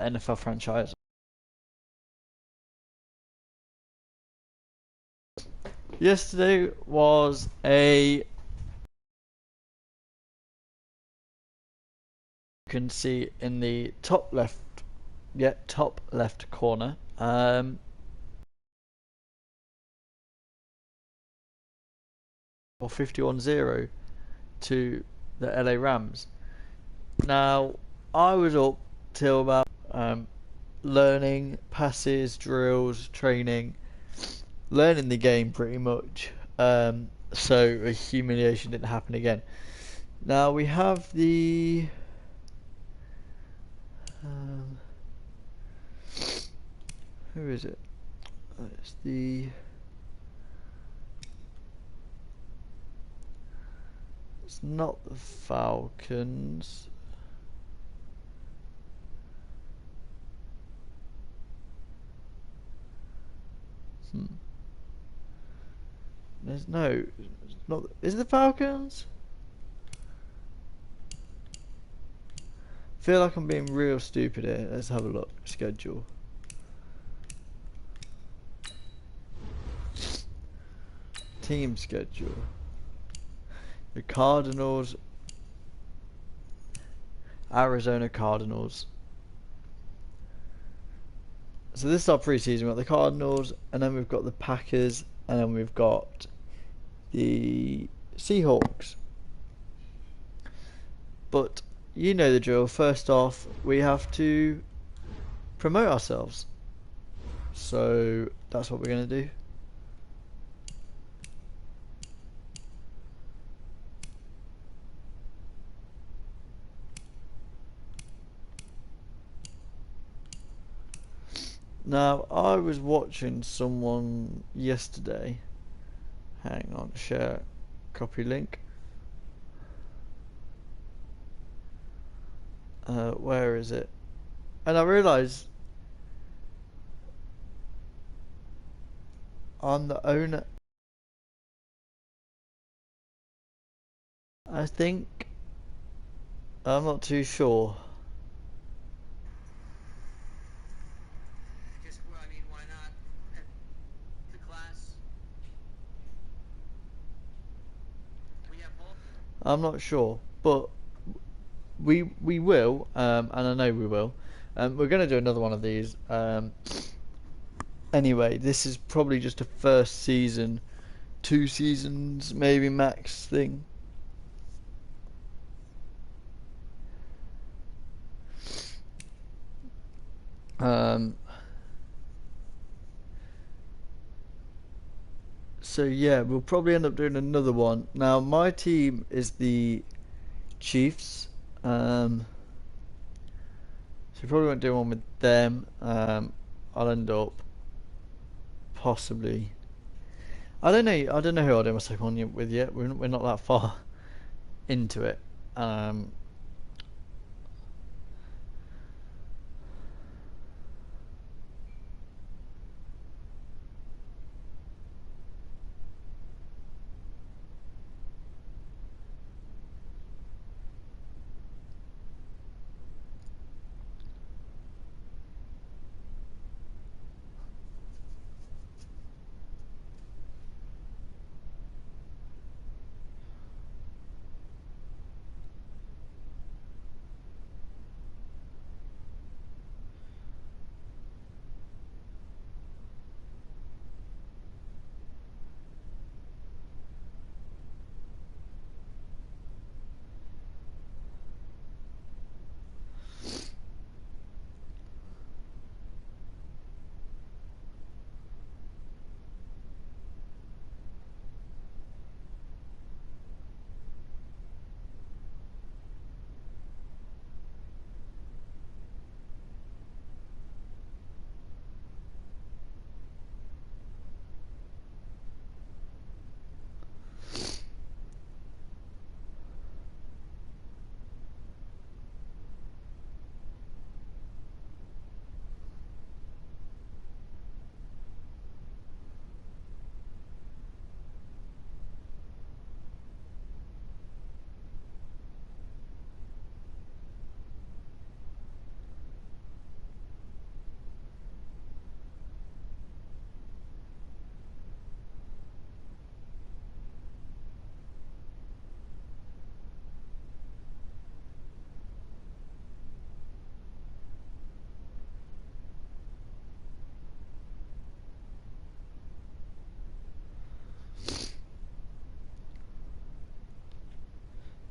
NFL franchise. Yesterday was a, you can see in the top left, yeah, top left corner. Or 51-0 to the LA Rams. Now, I was up till about learning passes, drills, training, learning the game pretty much. So a humiliation didn't happen again. Now we have the um, who is it? It's the it's not the Falcons. There's no, it's not. Is it the Falcons? Feel like I'm being real stupid here. Let's have a look. Schedule. Team schedule. The Cardinals. Arizona Cardinals. So this is our preseason. We've got the Cardinals, and then we've got the Packers, and then we've got the Seahawks. But you know the drill. First off, we have to promote ourselves. So that's what we're going to do. Now, I was watching someone yesterday. Hang on, share copy link. Where is it? And I realised I'm the owner. I think. I'm not too sure. Why not? The class. We have both. I'm not sure, but we will, and I know we will. We're going to do another one of these. Anyway, this is probably just a first season, 2 seasons maybe max thing. So yeah, we'll probably end up doing another one. Now my team is the Chiefs. So we probably won't do one with them. I'll end up possibly. I don't know. I don't know who I'll do my second one with yet. We're not that far into it. Um,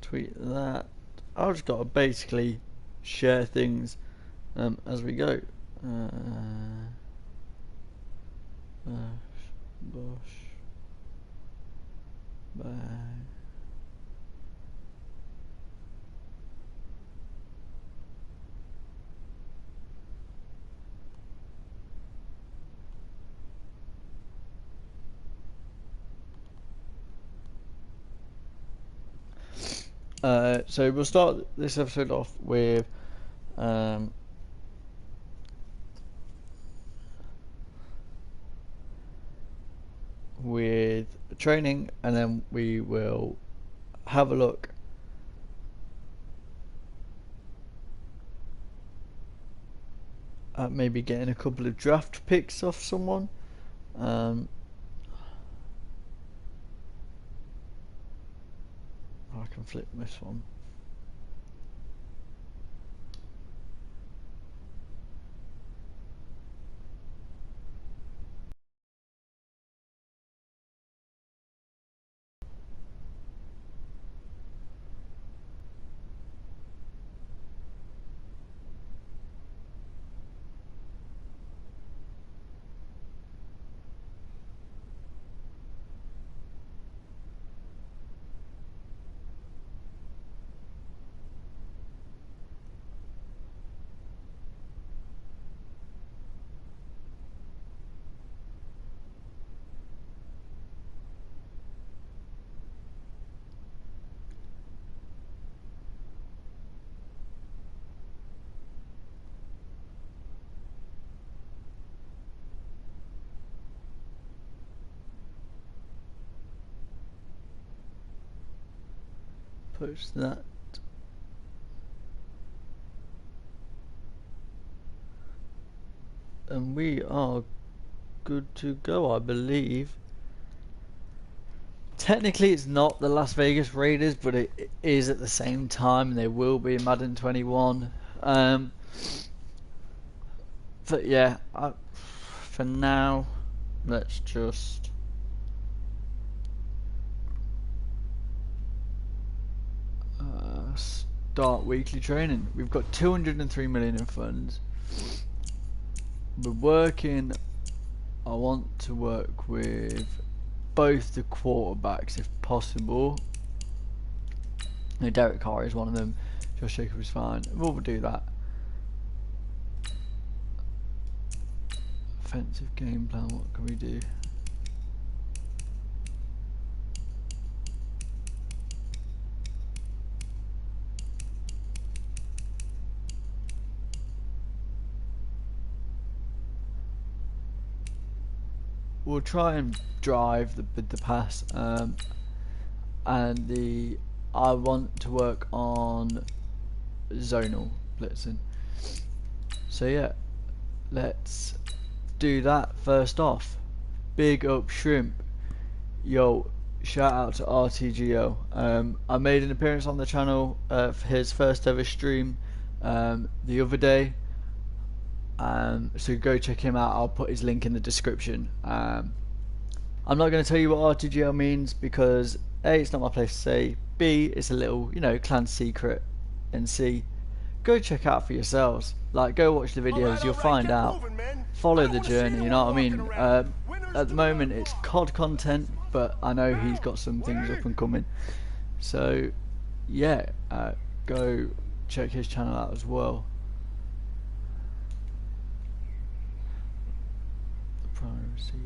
tweet that. I've just got to basically share things as we go. Bosh, bye. So we'll start this episode off with training, and then we will have a look at maybe getting a couple of draft picks off someone. I can flip this one. Push that. And we are good to go, I believe. Technically it's not the Las Vegas Raiders, but it is at the same time. They will be in Madden 21. But yeah, for now, let's just start weekly training. We've got 203 million in funds. We're working. I want to work with both the quarterbacks if possible. No, Derek Carr is one of them. Josh Jacobs is fine. We'll do that. Offensive game plan. What can we do? We'll try and drive the pass, and I want to work on zonal blitzing. So yeah, let's do that first off. Big up Shrimp. Yo, shout out to RTGO. I made an appearance on the channel for his first ever stream the other day. So go check him out. I'll put his link in the description. I'm not going to tell you what RTGL means because A, it's not my place to say. B, it's a little, clan secret. And C, go check out for yourselves. Like, go watch the videos. You'll find out. Follow the journey. You know what I mean? At the moment, it's COD content, but I know he's got some things up and coming. So, yeah, go check his channel out as well. Primary receiver.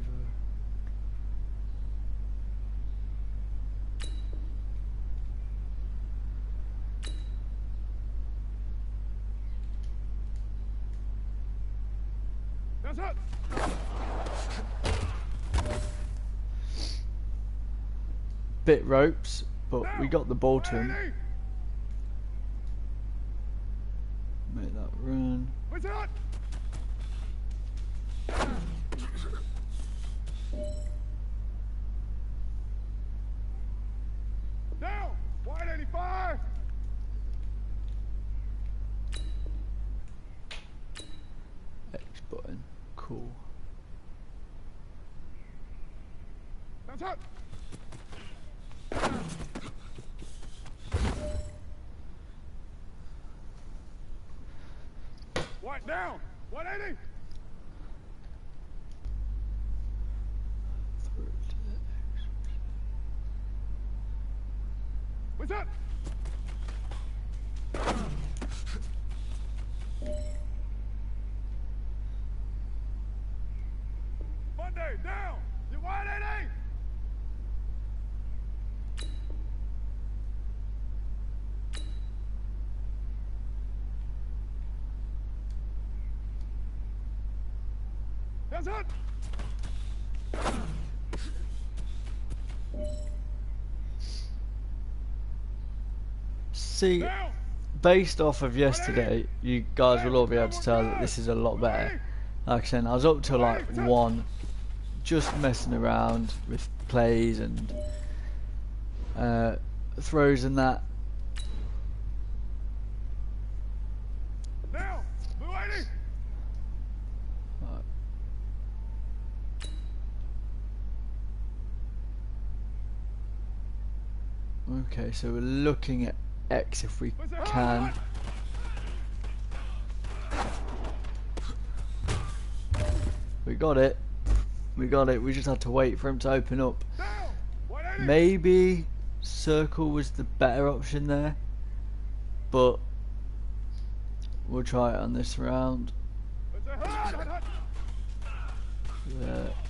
That's it. Bit ropes, but we got the ball to him. Make that run. What's that? Now, wide 85. X button, cool. That's it. White down. 180. What's up? Monday down. You 180. That's it. See, based off of yesterday, you guys will all be able to tell that this is a lot better. Like I said, I was up to like 1, just messing around with plays and throws and that. Down. Blue 80. Okay, so we're looking at X if we can. We got it. We got it. We just had to wait for him to open up. Maybe circle was the better option there, but we'll try it on this round.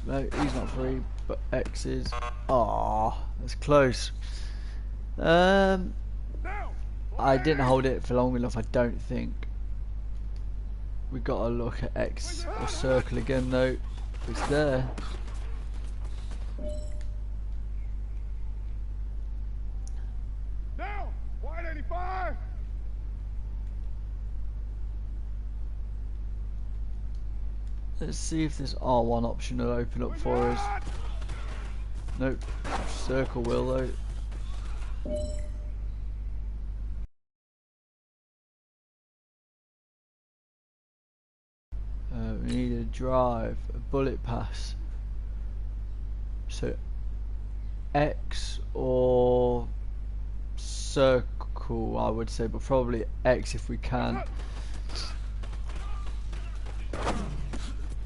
No, he's not free, but X is. Ah, that's close. I didn't hold it for long enough, I don't think. We got to look at X or circle again though. It's there. Down. 185. Let's see if this R1 option will open up for us. Nope. Circle will though. We need a drive, a bullet pass. So X or circle, I would say, but probably X if we can.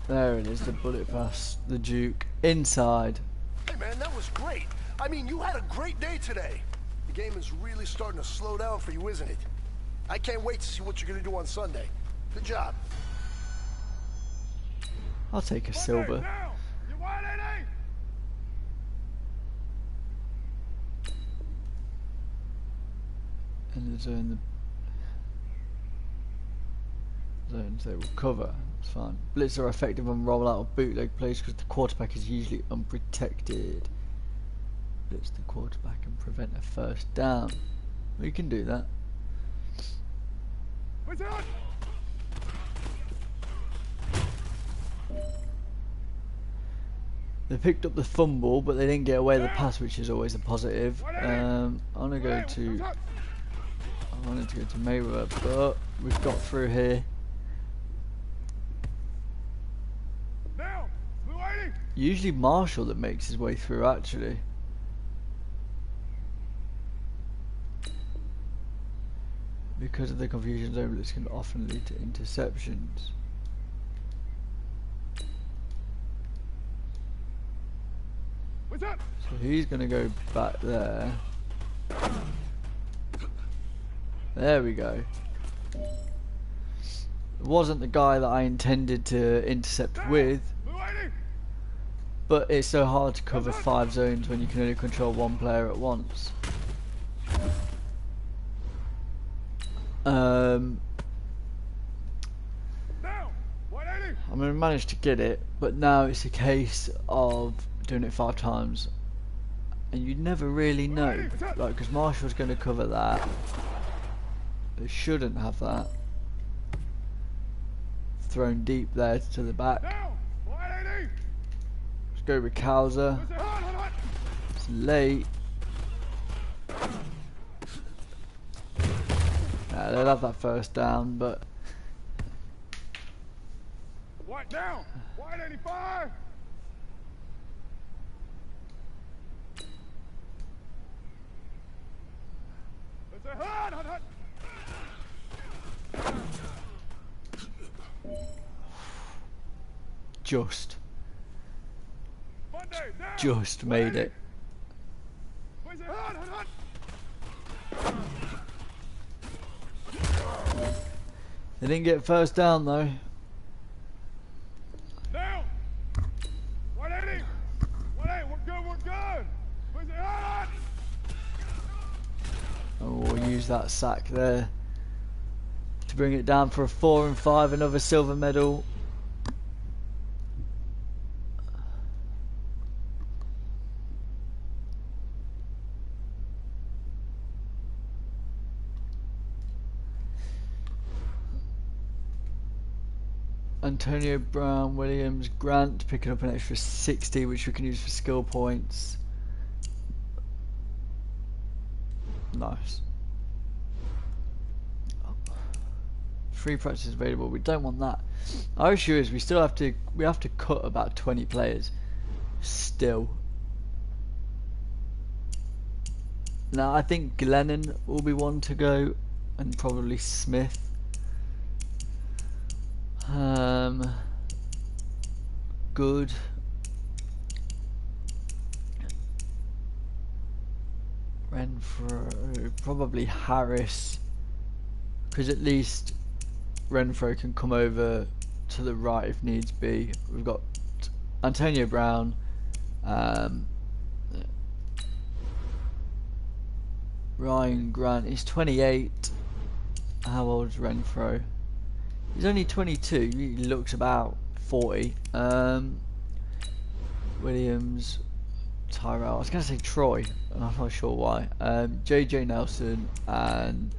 There it is, the bullet pass, the Duke, inside. Hey man, that was great. I mean, you had a great day today. The game is really starting to slow down for you, isn't it? I can't wait to see what you're gonna do on Sunday. Good job. I'll take a silver. And the zone, zones they will cover. It's fine. Blitz are effective on rollout of bootleg plays because the quarterback is usually unprotected. Blitz the quarterback and prevent a first down. We can do that. They picked up the fumble, but they didn't get away the pass, which is always a positive. I want to go to. I wanted to go to Mayweather, but we've got through here. Usually Marshall that makes his way through, actually. Because of the confusion zone, this can often lead to interceptions. So he's going to go back there. There we go. It wasn't the guy that I intended to intercept with, but it's so hard to cover 5 zones when you can only control 1 player at once. I'm going to manage to get it, but now it's a case of doing it 5 times, and you never really know, like, because Marshall's going to cover that. They shouldn't have that thrown deep there to the back. Let's go with Cowser. It's late. They'll have that first down, but White down. 185. Let's say hut. just Monday, down. just made it. Where's it? Hut. They didn't get first down though. Down. 180. 180. We're good. Where's it? Hut. And we'll use that sack there to bring it down for a 4 and 5, another silver medal. Antonio Brown, Williams, Grant picking up an extra 60, which we can use for skill points. Nice. Free practice available. We don't want that. Our issue is we still have to cut about 20 players. Still. Now I think Glennon will be one to go, and probably Smith. Good. Renfro, probably Harris, because at least Renfro can come over to the right if needs be. We've got Antonio Brown, Ryan Grant. He's 28. How old is Renfro? He's only 22. He looks about 40. Williams, Tyrell. I was going to say Troy, and I'm not sure why. JJ Nelson and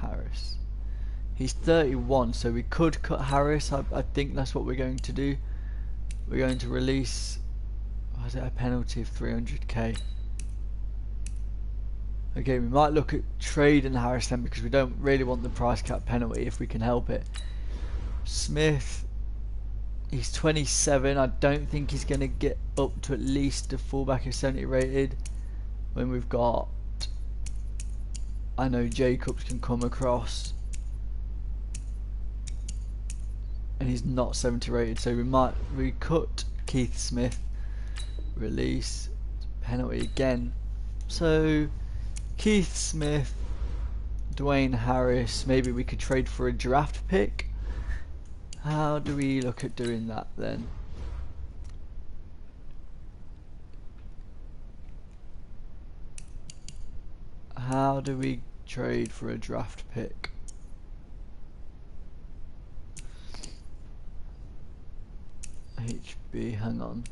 Harris. He's 31, so we could cut Harris. I think that's what we're going to do. We're going to release. Was it a penalty of 300k? Okay, we might look at trading Harris then, because we don't really want the price cap penalty if we can help it. Smith, he's 27. I don't think he's going to get up to at least a fullback of 70 rated. When we've got, I know Jacobs can come across, and he's not 70 rated, so we cut Keith Smith, release, penalty again. So Keith Smith, Dwayne Harris, maybe we could trade for a draft pick. How do we look at doing that then? How do we trade for a draft pick? HB, hang on.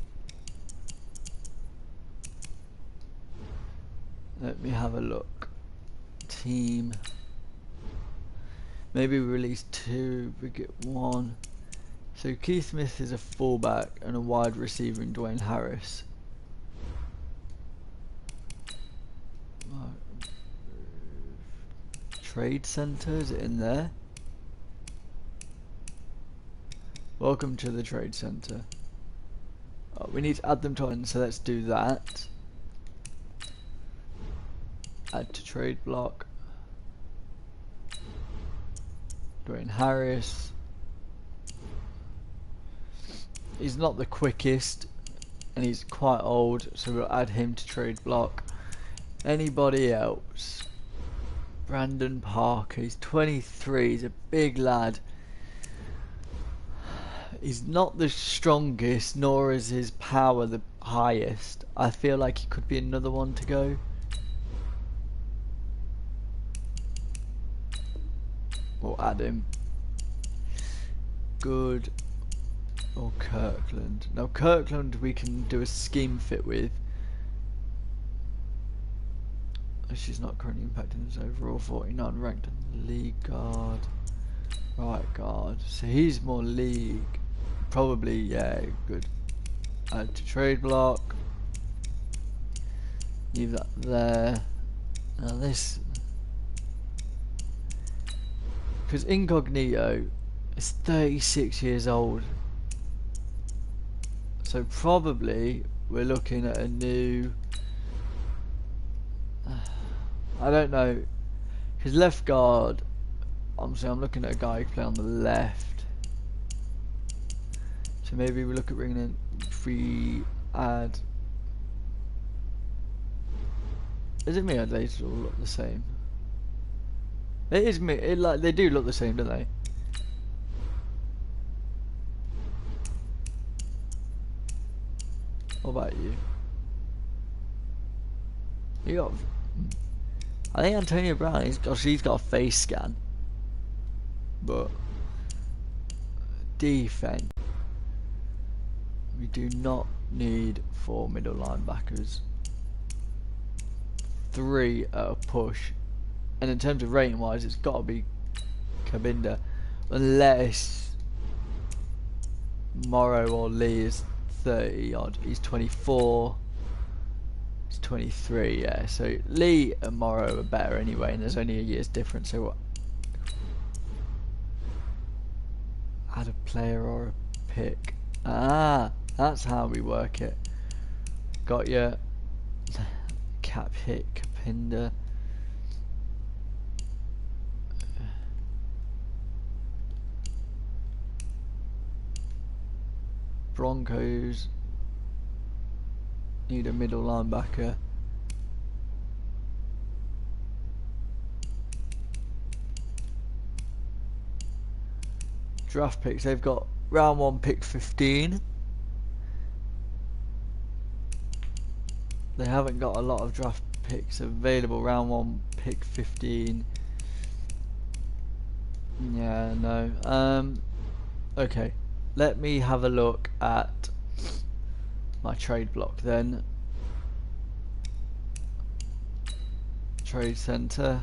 Let me have a look. Team. Maybe we release 2, we get 1. So Keith Smith is a fullback and a wide receiver in Dwayne Harris. Trade Center, is it in there? Welcome to the Trade Center. Oh, we need to add them to one, so let's do that. Add to trade block. Dwayne Harris. He's not the quickest, and he's quite old, so we'll add him to trade block. Anybody else? Brandon Parker, he's 23, he's a big lad. He's not the strongest, nor is his power the highest. I feel like he could be another one to go. We'll add him. Good. Or Kirkland. Now Kirkland we can do a scheme fit with. She's not currently impacting his overall. 49 ranked in the league. Guard. Right guard. So he's more league. Probably, yeah, good. Add to trade block. Leave that there. Now this, because Incognito is 36 years old. So probably we're looking at a new, I don't know, his left guard, I'm looking at a guy who can play on the left. So maybe we look at bringing in free ad. Is it me or they all look the same? It is me. Like they do look the same, don't they? What about you? You got. I think Antonio Brown. He's got a face scan, but defense. We do not need 4 middle linebackers. 3 at a push, and in terms of rating wise, it's got to be Cabinda, unless Morrow or Lee is 30 odd. He's 24. He's 23. Yeah. So Lee and Morrow are better anyway, and there's only a year's difference. So what? Add a player or a pick. Ah, that's how we work it. Got you. Cap hit Capinda. Broncos need a middle linebacker. Draft picks, they've got round 1 pick 15. They haven't got a lot of draft picks available. Round 1 pick 15. Yeah, no. Okay. Let me have a look at my trade block then. Trade center.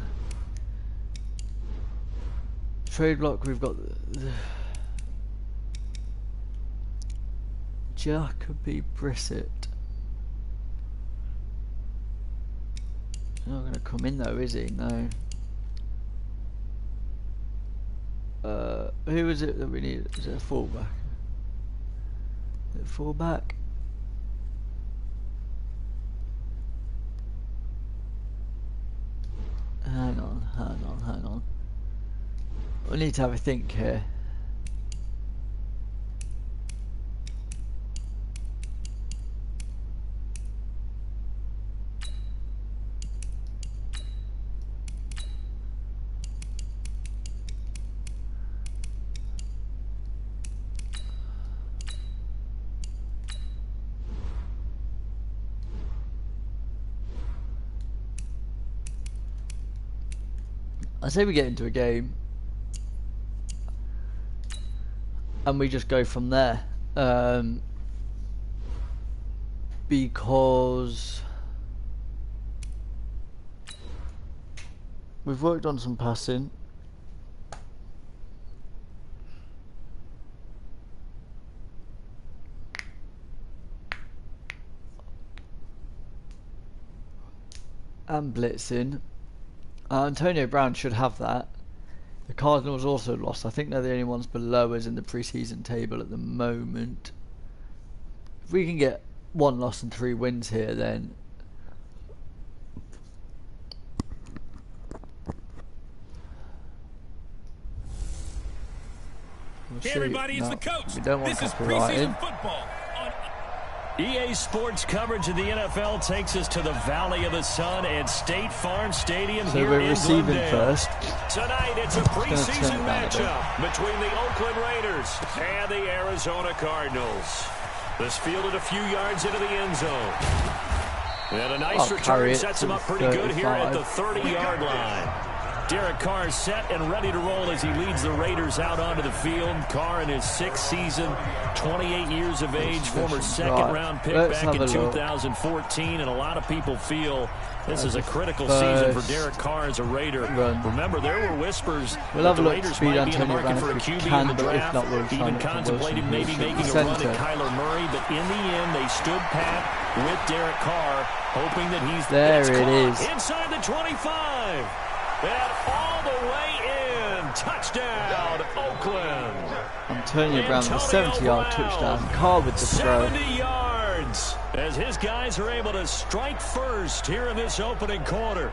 Trade block, we've got the Jacoby Brissett. He's not going to come in though, is he? No. Who is it that we need? Is it a fullback? Is it a fullback? Hang on. We need to have a think here. I say we get into a game and we just go from there, because we've worked on some passing. And blitzing. Antonio Brown should have that. The Cardinals also lost. I think they're the only ones below us in the preseason table at the moment. If we can get 1 loss and 3 wins here, then we'll Hey see. everybody, it's No, the coach. we don't want This is copyrighted. preseason football on EA Sports coverage of the NFL takes us to the Valley of the Sun at State Farm Stadium So here we're in receiving Glendale. first. Tonight it's a Just gonna turn preseason it down a bit. matchup between the Oakland Raiders and the Arizona Cardinals. This fielded a few yards into the end zone. And a nice I'll carry return it sets to him the up pretty good here at the 35. 30-yard line. Derek Carr is set and ready to roll as he leads the Raiders out onto the field. Carr in his 6th season, 28 years of age, former second-round pick Let's back have in a look. 2014, and a lot of people feel this is a critical season for Derek Carr as a Raider. Run. Remember, there were whispers We'll that have a the look. Raiders Speed might be in the Antonio market Brown for a if we QB can, in the but if draft, not, we'll sign even up for contemplated Wilson. maybe Wilson. making a run Center. at Kyler Murray, but in the end, they stood pat with Derek Carr, hoping that he's There it's it caught is. inside the 25. And all the way in. Touchdown, Oakland. Antonio Brown with a Antonio 70-yard Brown. touchdown. Carr with the throw. 70 yards as his guys are able to strike first here in this opening quarter.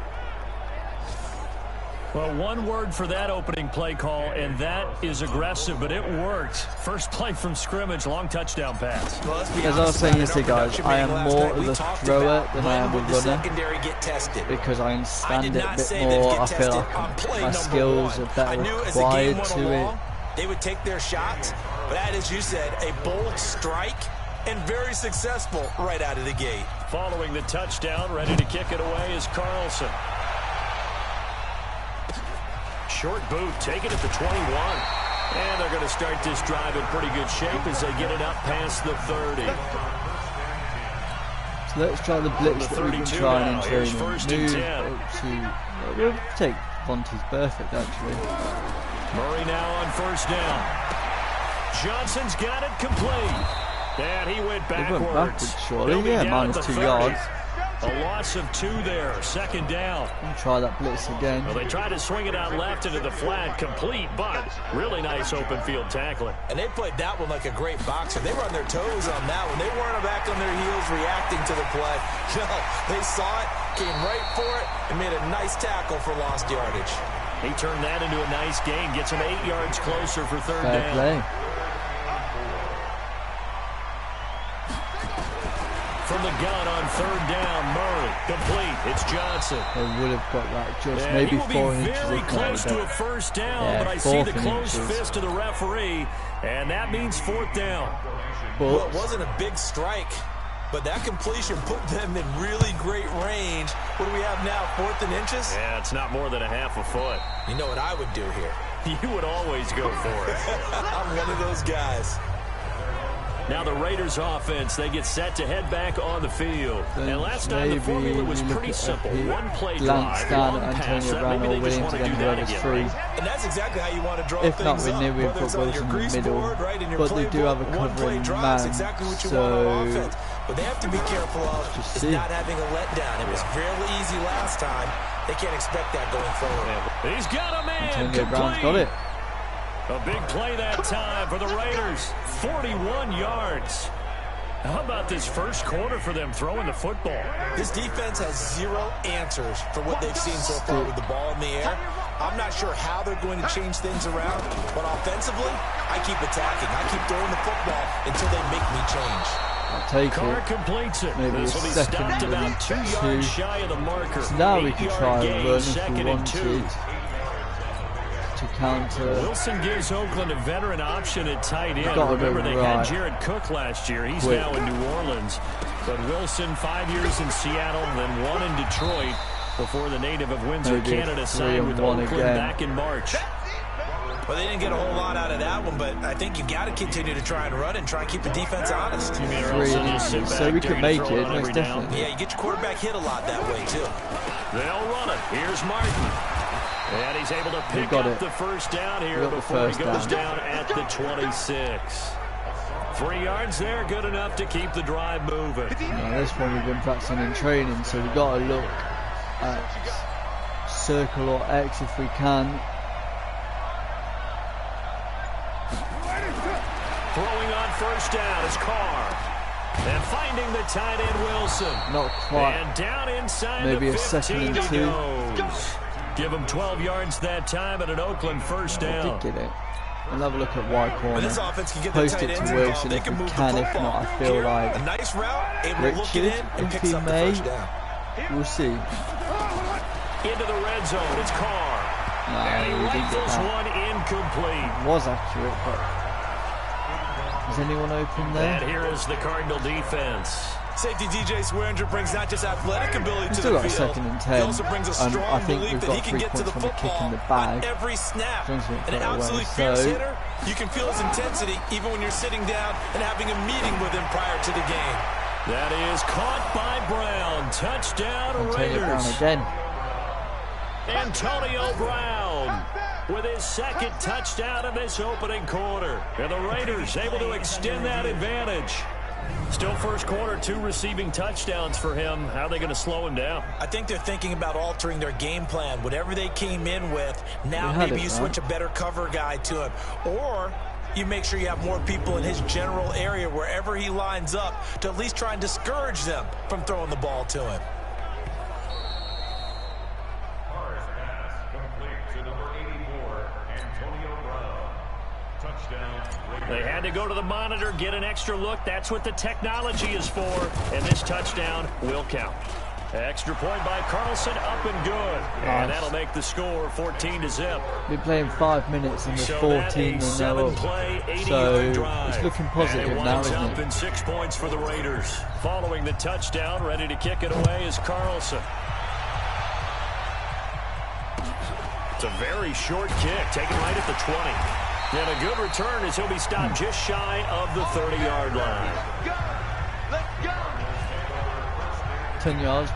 Well, one word for that opening play call, and that is aggressive, but it worked. First play from scrimmage, long touchdown pass. Well, As I was saying yesterday, guys, I am more of a thrower than I am a runner because I understand it a bit more. I feel like my skills are better required to it. They would take their shots, but that, as you said, a bold strike and very successful right out of the gate. Following the touchdown, ready to kick it away is Carlson. Short boot, taken at the 21. And they're going to start this drive in pretty good shape as they get it up past the 30. So let's try the blitz that we've been trying in training. We'll take Vontae's perfect, actually. Murray now on first down. Johnson's got it complete. And he went backwards. He went backwards, surely. Yeah, minus 2 yards. A loss of 2 there, second down. We'll try that blitz again. Well, they tried to swing it out left into the flat, complete, but really nice open field tackling. And they played that one like a great boxer. They were on their toes on that one. They weren't back on their heels reacting to the play. No, they saw it, came right for it, and made a nice tackle for lost yardage. He turned that into a nice gain, gets him 8 yards closer for third Fair down. play. From the gun on third down, Murray, complete. It's Johnson. They would have got that just Yeah, maybe he will 4 be inches. very close to a first down, but I see the closed fist of the referee, and that means fourth down. Well, it wasn't a big strike, but that completion put them in really great range. What do we have now, 4th and inches? Yeah, it's not more than a half a foot. You know what I would do here? You would always go for it. I'm one of those guys. Now the Raiders offense, they get set to head back on the field. And last time the formula was pretty simple. One play drive, long pass. Maybe they just want to do that again, right? And that's exactly how you want to draw if things not, we knew we'd put Wilson in the middle. But they do have a covering man, exactly what you so want on offense. But they have to be careful of is not having a letdown. It was fairly easy last time. They can't expect that going forward. He's got a man. Antonio Brown's got it. A big play that time for the Raiders. 41 yards. How about this first quarter for them throwing the football? This defense has 0 answers for what they've seen so far with the ball in the air. I'm not sure how they're going to change things around, but offensively, I keep attacking. I keep throwing the football until they make me change. I'll take Carr it. completes it. Maybe this a will be second stopped and about 2 yards shy of the marker. So now we can 8-yard try gain, and run if second we and 2. wanted to counter. Wilson gives Oakland a veteran option at tight end. Gotta go Remember, they had right. Jared Cook last year. He's Quick. now in New Orleans. But Wilson, 5 years in Seattle, then 1 in Detroit before the native of Windsor, Maybe Canada, signed with 3-1 Oakland again. back in March. Well, they didn't get a whole lot out of that one, but I think you've got to continue to try and run and try and keep the defense honest. You mean, or else they'll just sit So back we there can and make throw it, on every most down. definitely. Yeah, you get your quarterback hit a lot that way, too. They'll run it. Here's Martin. And he's able to pick got up it. the first down here We got the before he first goes down. down at the 26. 3 yards there, good enough to keep the drive moving. Now, this one we've been practicing in training, so we've got to look at circle or X if we can. Throwing on first down is Carr. And finding the tight end Wilson. Not quite. And down inside Maybe the a 15 second and he 2. goes. Give him 12 yards that time at an Oakland first down. Did get it. We'll have a look at wide corner. When this offense can get the Post tight it ends to involved, Wilson they if can we move the can. If football. not, I feel Here, like a nice route, able to look it Richard, in and if picks he up the may. first down. We'll see. Into the red zone, it's Carr. No, And he we didn't get rifles that. one incomplete. Was accurate, but is anyone open And there? here is the Cardinal defense. Safety DJ Swearinger brings not just athletic ability We've to still the got a field, second and he 10. also brings a And strong I think belief we've that got he can 3 get to the points from a kick football in the on bag. every snap. Jones won't An throw it away, absolutely fierce so- hitter, you can feel his intensity even when you're sitting down and having a meeting with him prior to the game. That is caught by Brown. Touchdown Antonio Brown Raiders. again. Antonio Brown with his second touchdown in this opening quarter. And the Raiders able to extend that advantage. Still first quarter, 2 receiving touchdowns for him. How are they going to slow him down? I think they're thinking about altering their game plan. Whatever they came in with, now They had maybe it, you right? switch a better cover guy to him. Or you make sure you have more people in his general area wherever he lines up to at least try and discourage them from throwing the ball to him. They had to go to the monitor, get an extra look. That's what the technology is for. And this touchdown will count. Extra point by Carlson, up and good. Nice. And that'll make the score 14-0. Been playing 5 minutes and there's 14 and they're up. So it's looking positive now, isn't it? And 6 points for the Raiders. Following the touchdown, ready to kick it away is Carlson. It's a very short kick, taken right at the 20. And a good return as he'll be stopped just shy of the 30-yard line. 10 yards.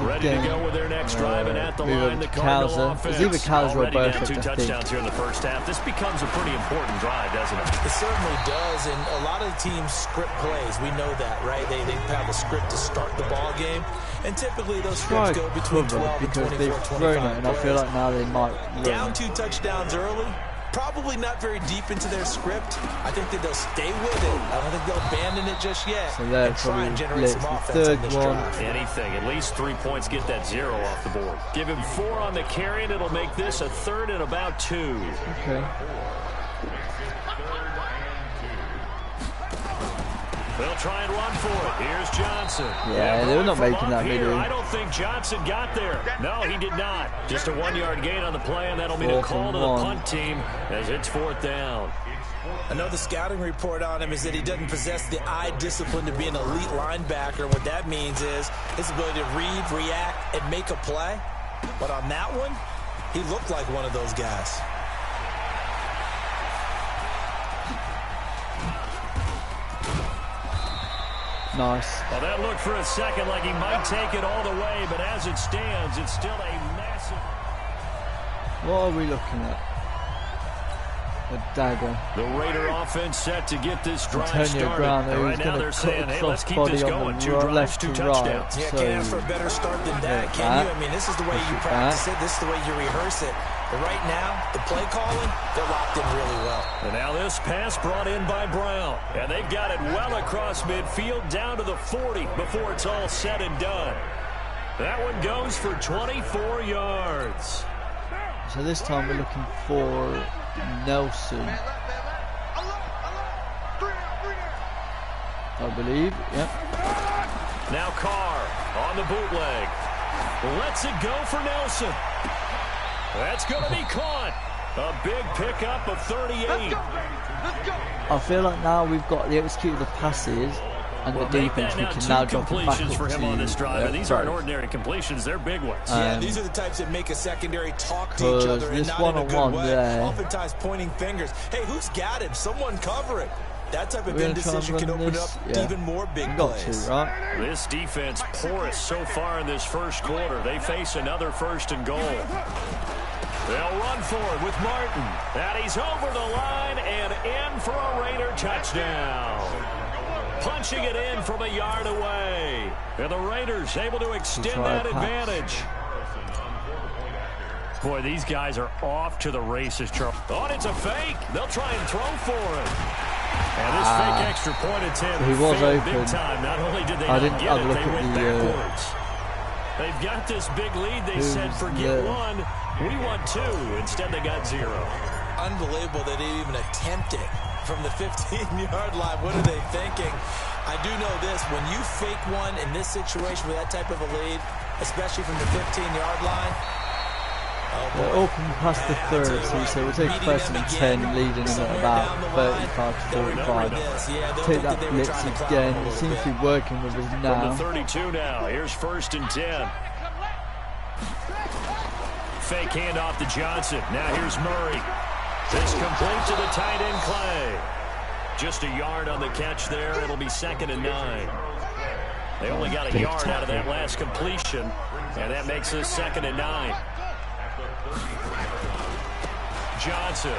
Ready to go with their next drive, and at the line, the Cardinal offense. It's either Cowser or Already down Burfict, 2 touchdowns here in the first half. This becomes a pretty important drive, doesn't it? It certainly does, and a lot of the teams script plays. We know that, right? They have a script to start the ball game, and typically those scripts go between 12 and 24, 25 thrown it, and I feel like now they might down 2 touchdowns early. Probably not very deep into their script. I think that they'll stay with it. I don't think they'll abandon it just yet. So they're and try and probably generate some offense third on this one. drive. Anything, at least 3 points, get that 0 off the board. Give him 4 on the carry, and it'll make this a 3rd and about 2. Okay. They'll try and run for it. Here's Johnson. Yeah, they're not making that here. middle. I don't think Johnson got there. No, he did not. Just a 1-yard gain on the play, and that'll mean a call to the punt team as it's 4th down. I know the scouting report on him is that he doesn't possess the eye discipline to be an elite linebacker. What that means is his ability to read, react, and make a play. But on that one, he looked like one of those guys. Nice. Well, that looked for a second like he might take it all the way, but as it stands, it's still a massive... What are we looking at? A dagger. The Raider offense set to get this drive Antonio started. Brown, Right now they're saying, hey, let's keep this going. 2 drives, left 2 to touchdowns. right. Yeah, So, can't ask for a better start than that, can you? I mean, this is the way you practice it. This is the way you rehearse it. But right now, the play calling, they're locked in really well. And now this pass brought in by Brown. And they've got it well across midfield down to the 40 before it's all said and done. That one goes for 24 yards. So this time we're looking for Nelson, I believe. Yep. Now Carr on the bootleg. Lets it go for Nelson. That's going to be caught. A big pickup of 38. I feel like now we've got the execute of the passes and the defense. We can now drop it back up for him to, on this drive. And these aren't ordinary completions; they're big ones. Yeah, these are the types that make a secondary talk to each other and not in a good way. There. Oftentimes pointing fingers. Hey, who's got him? Someone cover it. That type of indecision can open up even more big plays. Right? This defense porous so far in this first quarter. They face another 1st and goal. They'll run for it with Martin. And he's over the line and in for a Raider touchdown. Punching it in from a yard away. And the Raiders able to extend that advantage. Boy, these guys are off to the races, Charles. Oh, and it's a fake. They'll try and throw for it. And this fake extra point attempt he was open. big time. Not only did they I not didn't get it, look they at went the, backwards. They've got this big lead. They said, forget 1, we want 2. Instead, they got 0. Unbelievable that they even attempt it from the 15-yard line. What are they thinking? I do know this. When you fake one in this situation with that type of a lead, especially from the 15-yard line, they're open past the 30, so we'll take 1st and 10, leading them at about 35 to 45. Take that blitz again. It seems to be working with us now. From the 32 now. Here's 1st and 10. Fake handoff to Johnson. Now here's Murray. This complete to the tight end Clay. Just a yard on the catch there. It'll be 2nd and 9. They only got a yard out of that last completion, and that makes us 2nd and 9. Johnson,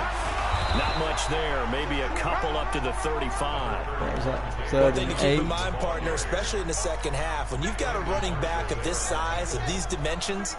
not much there. Maybe a couple up to the 35. What was that? One 3rd thing to and keep 8. in mind, partner, especially in the second half, when you've got a running back of this size, of these dimensions,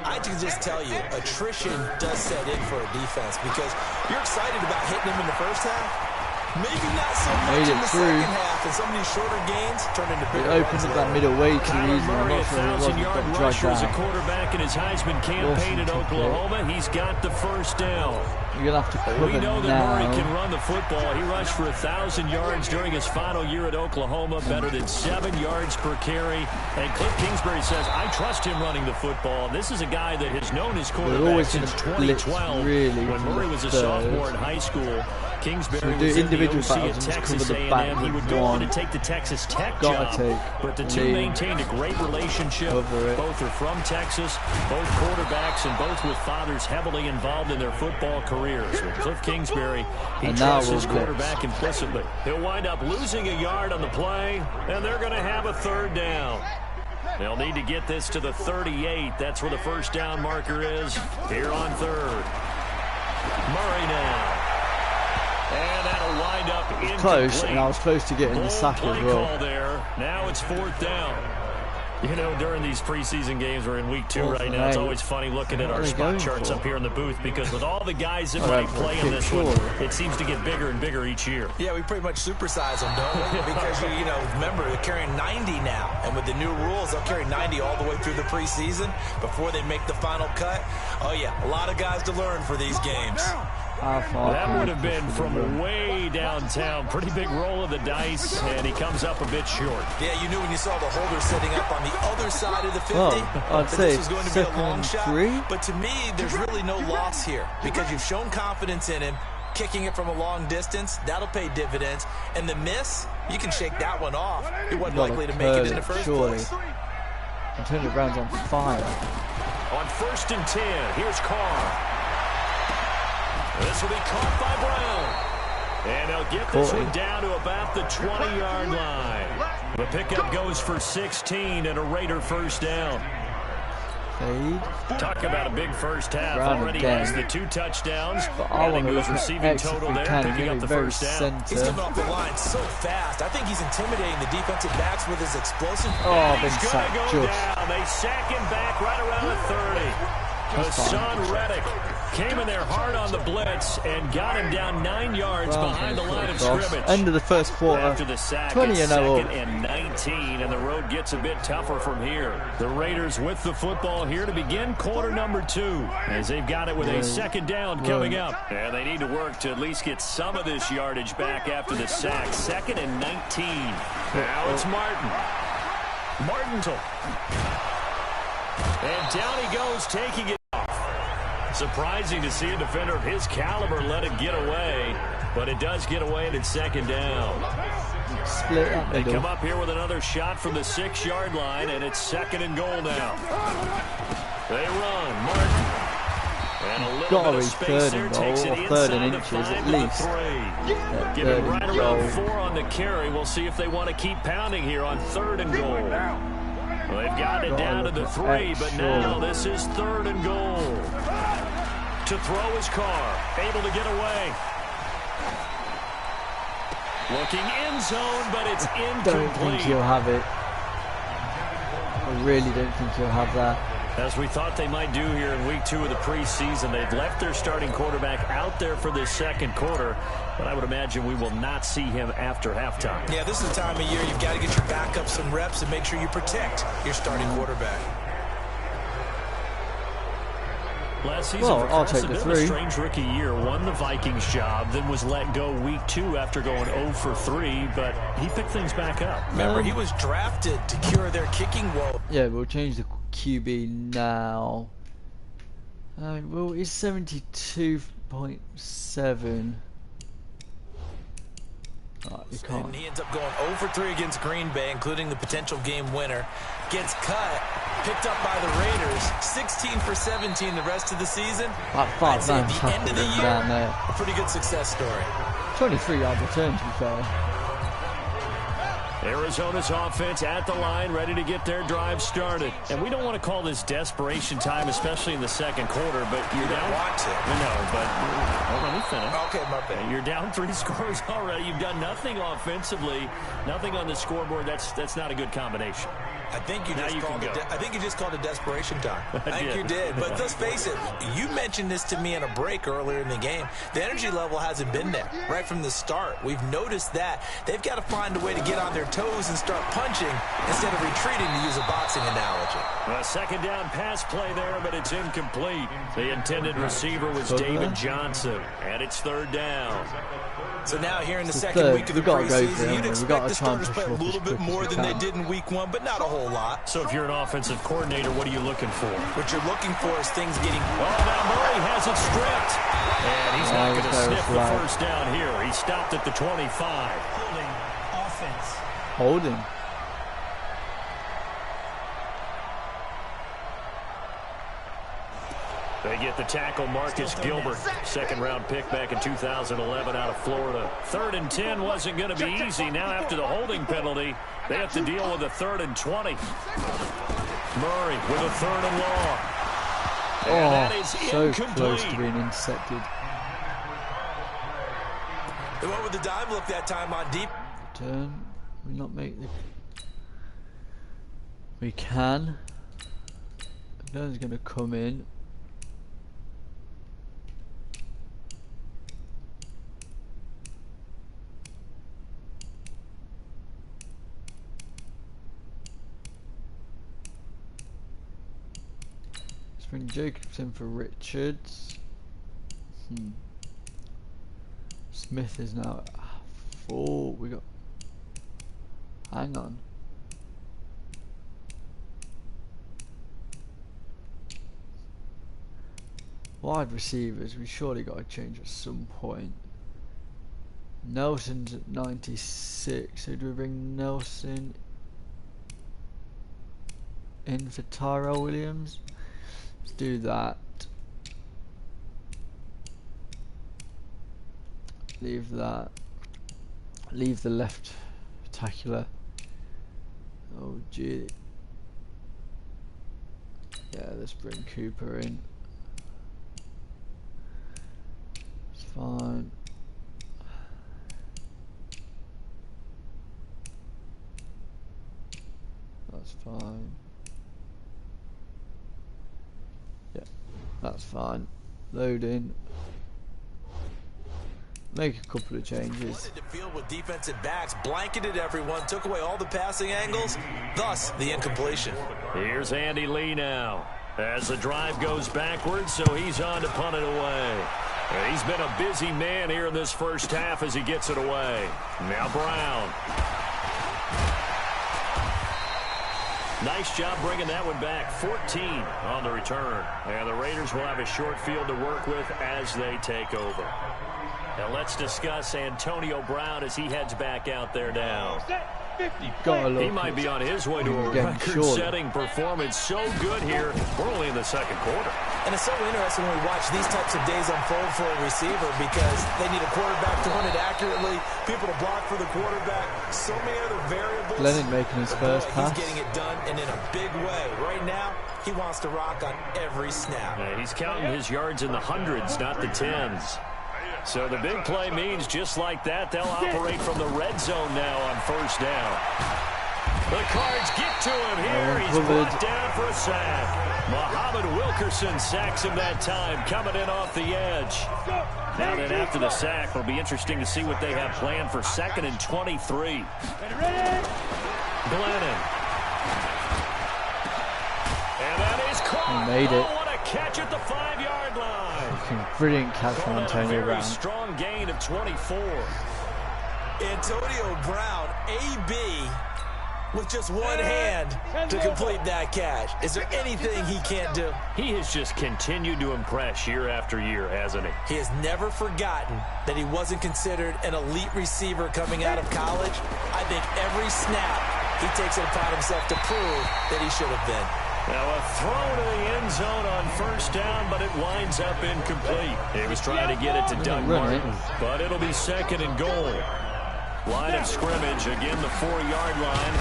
I can just tell you, attrition does set in for a defense because you're excited about hitting him in the first half. Maybe not so much in the second half, and some of these shorter gains turn into bigger runs. It opened up that middle way too easy. I'm not sure it was. 1,000-yard rusher as a quarterback in his Heisman campaign in Oklahoma. He's got the 1st down. You're going to have to cover We know that Murray can now. run the football. He rushed for 1,000 yards during his final year at Oklahoma, better than 7 yards per carry. And Cliff Kingsbury says, I trust him running the football. This is a guy that has known his quarterback always since gonna blitz 2012 really when from Murray the was a third. sophomore in high school. Kingsbury So do was in the individual OC battles at and just Texas cover the A&M. back He with would go on to one. take the Texas Tech Gotta job. take But the two lead. maintained a great relationship. Cover it. Both are from Texas, both quarterbacks, and both with fathers heavily involved in their football careers. With Cliff Kingsbury, he And now trusts his we'll blitz. quarterback implicitly. He'll wind up losing a yard on the play, and they're going to have a third down. They'll need to get this to the 38. That's where the first down marker is here on third. Murray now. And that'll wind up incomplete. Close, and I was close to getting the Bold sack play as well. call there. Now it's fourth down. You know, during these preseason games, we're in week 2 Fourth right and now. It's 8. always funny looking at What our are they spot going charts for? up here in the booth because with all the guys that Oh, might that's play a in this one, kick it seems to get bigger and bigger each year. Yeah, we pretty much supersize them, don't we? Because, you know, remember, they're carrying 90 now. And with the new rules, they'll carry 90 all the way through the preseason before they make the final cut. Oh, yeah, a lot of guys to learn for these games. How far That can would we have been push for the from run? way downtown. Pretty big roll of the dice, and he comes up a bit short. Yeah, you knew when you saw the holder setting up on the other side of the 50 Well, I'd that say this was going to be a second long and shot. 3. But to me, there's really no loss here because you've shown confidence in him. Kicking it from a long distance, that'll pay dividends. And the miss, you can shake that one off. He wasn't Gotta likely to make it in the curl first it, surely. place. Antonio Brown's on fire. On 1st and 10, here's Carr. This will be caught by Brown. And they'll get this Caught one it. down to about the 20-yard line. The pickup goes for 16 and a Raider first down. Fade. Talk about a big first half. Brown Already again. has the 2 touchdowns. But I Adding want to to look his at receiving X if total we there, can. picking Get up it the very first down. He's centre. coming off the line so fast. I think he's intimidating the defensive backs with his explosive. Oh, And been he's going sacked to go just. down. They sack him back right around the 30. Hassan Reddick came in there hard on the blitz and got him down 9 yards Brown's behind the gonna line of put it across. scrimmage. End of the first quarter. After the sack, 20 it's and 0 2nd and 19, and the road gets a bit tougher from here. The Raiders with the football here to begin quarter number 2, as they've got it with a second down coming up. And they need to work to at least get some of this yardage back after the sack. 2nd and 19. Now it's Martin. Martintel. And down he goes, taking it off. Surprising to see a defender of his caliber let it get away, but it does get away and it's 2nd down. Split that They middle. come up here with another shot from the 6-yard line, and it's 2nd and goal now. They run. Martin. And a little Gotta bit of be space third there. and Takes goal, it or third and inside the inches 5 at to the least. 3. Yeah, Give him third right and around goal. 4 on the carry. We'll see if they want to keep pounding here on 3rd and goal. Well, they've got it Gotta down to look the at 3, X, but surely. now this is 3rd and goal. To throw his Carr, able to get away. Looking end zone, but it's Don't think incomplete. he'll have it. I really don't think he'll have that. As we thought they might do here in week 2 of the preseason, they've left their starting quarterback out there for this 2nd quarter, but I would imagine we will not see him after halftime. Yeah, this is the time of year you've got to get your backup some reps and make sure you protect your starting quarterback. Last season Well, for I'll Carson, take the a bit of a 3. strange rookie year. Won the Vikings job, then was let go week 2 after going 0 for 3, but he picked things back up. Remember, he was drafted to cure their kicking woe. Yeah, we'll change the QB now. Well, it's 72.7. Oh, you can't. And he ends up going 0 for 3 against Green Bay, including the potential game winner. Gets cut, picked up by the Raiders, 16 for 17 the rest of the season. Like I'd 5 say at man's the end of the happening year, down there. a pretty good success story. 23-yard return, to be fair. Arizona's offense at the line, ready to get their drive started. And we don't want to call this desperation time, especially in the 2nd quarter, but you're down. Want to. No, but let me finish. Okay, my bad. You're down 3 scores already. You've done nothing offensively, nothing on the scoreboard. That's not a good combination. I think you Now just you called can it. go. I think you just called it desperation time. I think did. you did. But let's face it, you mentioned this to me in a break earlier in the game. The energy level hasn't been there right from the start. We've noticed that. They've got to find a way to get on their toes and start punching instead of retreating, to use a boxing analogy. A second down pass play there, but it's incomplete. The intended receiver was David Johnson, and it's third down. So now here in the It's second third. week of the We've got to go for preseason, it, you'd we've expect got to the try and starters push play a off as little bit quick as more we than they can. did in week one, but not a whole lot. So if you're an offensive coordinator, what are you looking for? What you're looking for is things getting... Oh, now Murray has it stripped. And he's not going to that was sniff the right. first down here. He stopped at the 25. Holding offense. Holding. They get the tackle, Marcus Gilbert, second-round pick back in 2011 out of Florida. 3rd and 10 wasn't going to be easy. Now after the holding penalty, they have to deal with a 3rd and 20. Murray with a 3rd and long. And that is so incomplete. close to being intercepted. They went with the dime look that time on deep. Turn. We not make the. We can. Turn's going to come in. Bring Jacobs in for Richards. Smith is now at 4. We got. Hang on. Wide receivers, we surely got to change at some point. Nelson's at 96. So do we bring Nelson in for Tyrell Williams? Let's do that. Leave that. Leave the left tackler. Oh gee. Yeah, let's bring Cooper in. It's fine. That's fine. Yeah, that's fine. Load in. Make a couple of changes. Flooded the field with defensive backs, blanketed everyone, took away all the passing angles, thus the incompletion. Here's Andy Lee now as the drive goes backwards, so he's on to punt it away. And he's been a busy man here in this first half as he gets it away. Now Brown. Nice job bringing that one back. 14 on the return. And the Raiders will have a short field to work with as they take over. Now let's discuss Antonio Brown as he heads back out there now. He might be on his way to a record-setting performance. So good here. We're only in the second quarter. And it's so interesting when we watch these types of days unfold for a receiver because they need a quarterback to run it accurately, people to block for the quarterback, so many other variables. Glennon making his first pass. He's getting it done, and in a big way. Right now, he wants to rock on every snap. He's counting his yards in the hundreds, not the tens. So the big play means just like that, they'll operate from the red zone now on first down. The Cards get to him here. He's brought down for a sack. Muhammad Wilkerson sacks him that time, coming in off the edge. Now then, after the sack, it'll be interesting to see what they have planned for 2nd and 23. Glennon. And that is caught. He made it. Oh, what a catch at the 5-yard line. Brilliant catch from Antonio Brown. Strong gain of 24. Antonio Brown, AB, with just one hand to complete that catch. Is there anything he can't do? He has just continued to impress year after year, hasn't he? He has never forgotten that he wasn't considered an elite receiver coming out of college. I think every snap he takes it upon himself to prove that he should have been. Now a throw to the end zone on first down, but it winds up incomplete. He was trying to get it to Doug Martin, but it'll be 2nd and goal. Line of scrimmage, again the 4-yard line,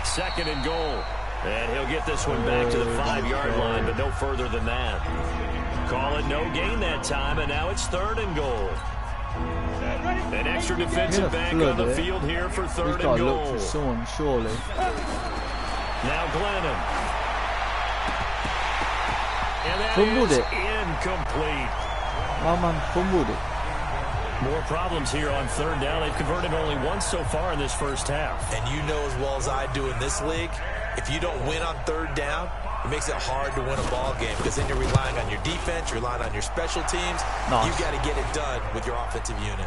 2nd and goal. And he'll get this one back to the 5-yard line, but no further than that. Call it no gain that time, and now it's 3rd and goal. An extra defensive back on the field here for 3rd and goal. Look for someone, surely. Now Glennon. And that Fumbled is it. incomplete. My man fumbled it. More problems here on third down. They've converted only once so far in this first half. And you know as well as I do in this league, if you don't win on third down, it makes it hard to win a ball game because then you're relying on your defense, you're relying on your special teams. Nice. You've got to get it done with your offensive unit.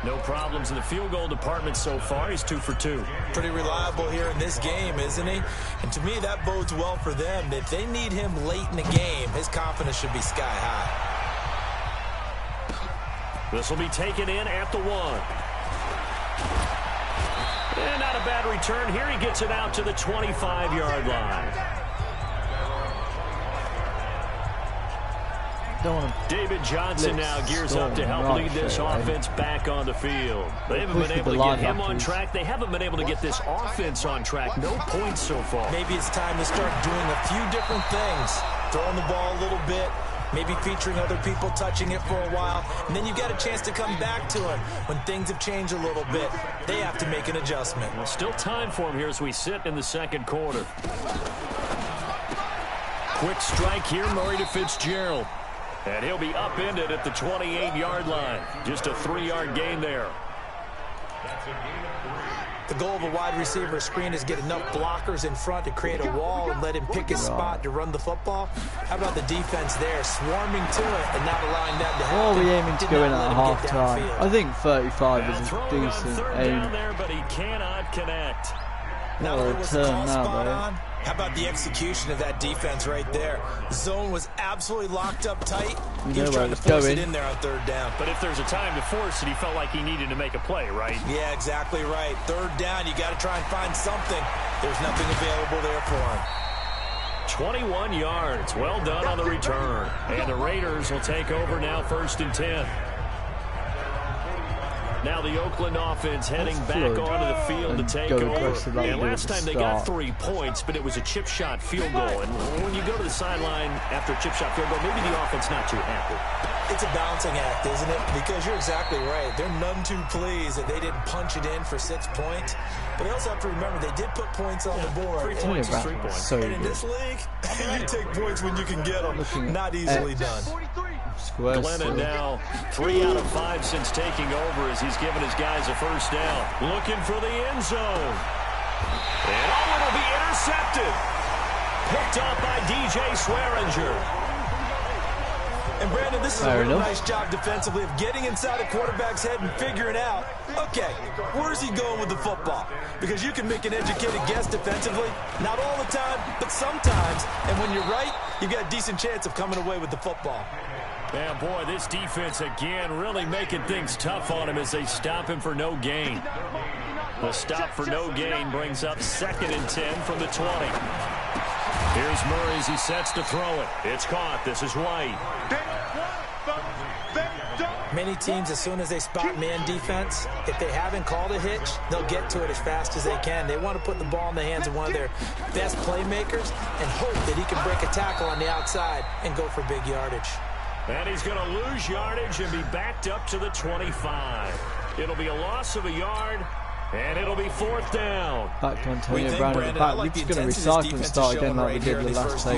No problems in the field goal department so far. He's 2 for 2. Pretty reliable here in this game, isn't he? And to me, that bodes well for them. If they need him late in the game, his confidence should be sky high. This will be taken in at the 1. And not a bad return here. He gets it out to the 25-yard line. David Johnson now gears up to help lead this offense back on the field. They haven't been able to get him on track. They haven't been able to get this offense on track. No points so far. Maybe it's time to start doing a few different things. Throwing the ball a little bit. Maybe featuring other people touching it for a while. And then you got a chance to come back to him when things have changed a little bit. They have to make an adjustment. Well, still time for him here as we sit in the second quarter. Quick strike here, Murray to Fitzgerald. And he'll be upended at the 28-yard line. Just a 3-yard gain there. The goal of a wide receiver screen is get enough blockers in front to create a wall and let him pick his spot to run the football. How about the defense there, swarming to it and not allowing that to happen? What are we aiming to go in at half time? I think 35 is a decent aim. Down there, but he cannot connect. Now What a was the turn call now, spot though. on? How about the execution of that defense right there? Zone was absolutely locked up tight. He was trying to force it in there on third down. But if there's a time to force it, he felt like he needed to make a play, right? Yeah, exactly right. Third down, you got to try and find something. There's nothing available there for him. 21 yards. Well done on the return. And the Raiders will take over now, 1st and 10. Now the Oakland offense heading back onto the field to take over. And last time they got 3 points, but it was a chip shot field goal. And when you go to the sideline after a chip shot field goal, maybe the offense not too happy. It's a balancing act, isn't it? Because you're exactly right. They're none too pleased that they didn't punch it in for 6 points. But they also have to remember they did put points on the board. 3 points is 3 points. So and in this league, you take points when you can get them. Not easily done. Glennon now 3 out of 5 since taking over as he's given his guys a first down. Looking for the end zone. And it'll be intercepted. Picked up by DJ Swearinger. And Brandon, this is a real nice job defensively of getting inside a quarterback's head and figuring out, okay, where's he going with the football? Because you can make an educated guess defensively, not all the time, but sometimes. And when you're right, you've got a decent chance of coming away with the football. Man, boy, this defense again really making things tough on him as they stop him for no gain. The stop for no gain brings up 2nd and 10 from the 20. Here's Murray as he sets to throw it. It's caught. This is White. Many teams, as soon as they spot man defense, if they haven't called a hitch, they'll get to it as fast as they can. They want to put the ball in the hands of one of their best playmakers and hope that he can break a tackle on the outside and go for big yardage. And he's going to lose yardage and be backed up to the 25. It'll be a loss of a yard, and it'll be 4th down. Back to Antonio Brown at the back. We're just going to recycle and start again like we did the last take.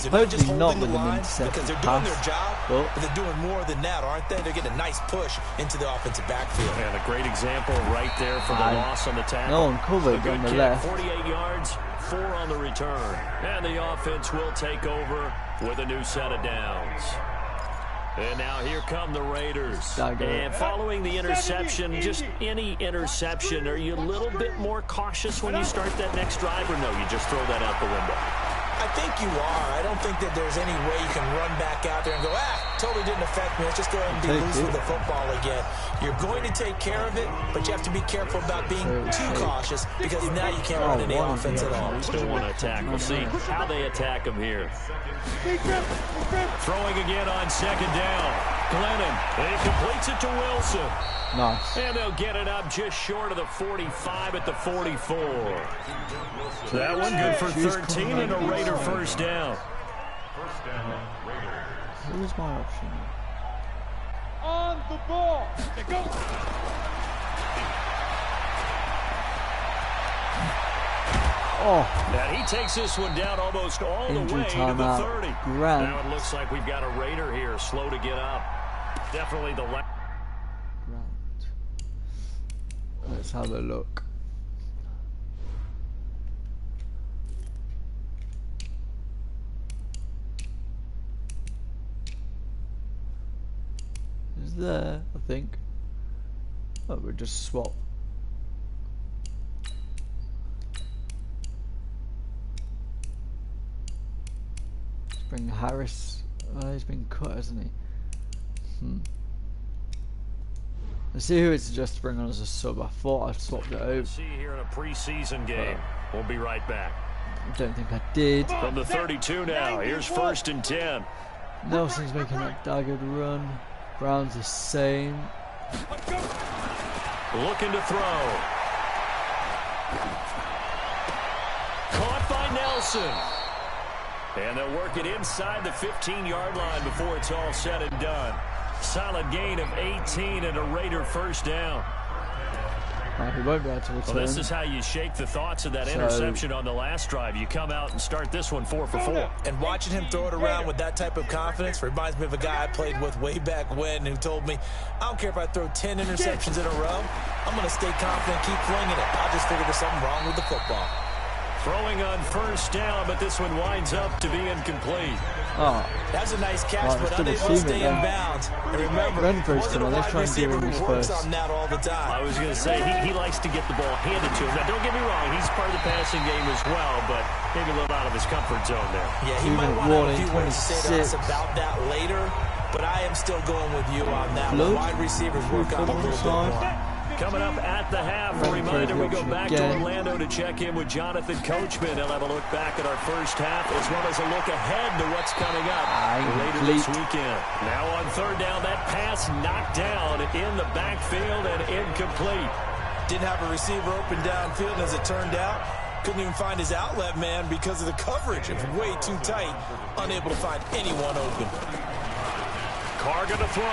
Hopefully not with an intercepted pass. But they're doing more than that, aren't they? They're getting a nice push into the offensive backfield. And a great example right there for the loss on the tackle. No one covered on the left. 48 yards, 4 on the return. And the offense will take over with a new set of downs. And now here come the Raiders. And following the interception, just any interception, are you a little bit more cautious when you start that next drive, or no, you just throw that out the window? I think you are. I don't think that there's any way you can run back out there and go, totally didn't affect me. Let's just go ahead and be loose with the football again. You're going to take care of it, but you have to be careful about being too cautious because now you can't run any offense at all. Still want to attack. We'll see how they attack him here. Throwing again on 2nd down. Glennon, and he completes it to Wilson. Nice. And they'll get it up just short of the 45 at the 44. That one good for 13 and a Raider first down. Who's my option? On the ball. Go. Oh, And he takes this one down almost all the injury way to the timeout. 30. Grant. Now it looks like we've got a Raider here, slow to get up. Definitely the last. Grant. Let's have a look. Is there? I think. Oh, we'll just swap. Let's bring Harris. He's been cut, hasn't he? Let's see who it's just to bring on as a sub. I thought I swapped it over. See here in a preseason game. We'll be right back. I don't think I did. From the 32 now. Here's 1st and 10. Nelson's making that daggered run. Brown's the same. Looking to throw. Caught by Nelson. And they'll work it inside the 15-yard line before it's all said and done. Solid gain of 18 and a Raider first down. He won't be able to return. Well, this is how you shake the thoughts of that interception on the last drive. You come out and start this one 4 for 4. And watching him throw it around with that type of confidence reminds me of a guy I played with way back when who told me, I don't care if I throw 10 interceptions in a row, I'm going to stay confident, keep flinging it. I just figured there's something wrong with the football. Throwing on 1st down, but this one winds up to be incomplete. Oh, That's a nice catch, Right, but still unable to receiving stay it in then. bounds. And remember, Renfro's wasn't a still on. Let's wide try and give receiver him his who works first. on that all the time. I was going to say, he likes to get the ball handed to him. Now, don't get me wrong, he's part of the passing game as well, but maybe a little out of his comfort zone there. Yeah, he might Two-minute want to have a few warning, words to say to us 26. about that later, but I am still going with you on that. Blood? Wide receivers work on a little bit Side. more. Coming up at the half, a reminder we go back to Orlando to check in with Jonathan Coachman. He'll have a look back at our first half as well as a look ahead to what's coming up later this weekend. Now on 3rd down, that pass knocked down in the backfield and incomplete. Didn't have a receiver open downfield, as it turned out. Couldn't even find his outlet man because of the coverage. It was way too tight, unable to find anyone open. Carr gonna throw.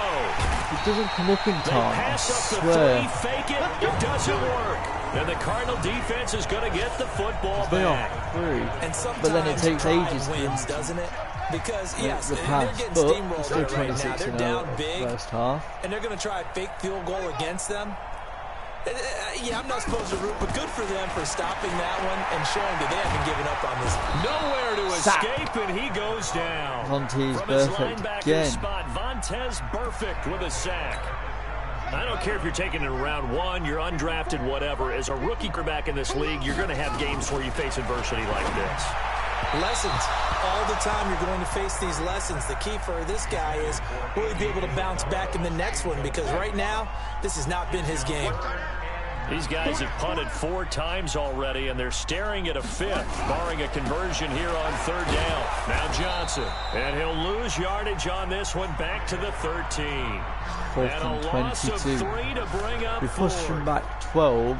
It doesn't come up in They time, I pass up the swear. 3, fake it, it doesn't work. And the Cardinal defense is going to get the football They back. are through. And sometimes But then it takes pride ages for them wins, to doesn't it? Because, yes, the they're pass. getting But steamrolled it's still right now. 26 They're in down the big, first half. and they're going to try a fake field goal against them. Yeah, I'm not supposed to root, but good for them for stopping that one and showing that they haven't given up on this. Nowhere to Sack. escape, and he goes down. Vontaze From his perfect linebacker again. spot, Vontaze perfect with a sack. I don't care if you're taking it in round 1, you're undrafted, whatever. As a rookie quarterback in this league, you're going to have games where you face adversity like this. Lessons. All the time you're going to face these lessons. The key for this guy is will he be able to bounce back in the next one? Because right now, this has not been his game. These guys have punted 4 times already, and they're staring at a 5th, barring a conversion here on 3rd down. Now Johnson, and he'll lose yardage on this one back to the 13. 4th And a and loss of 22. 3 to bring up We pushed 4. them back 12.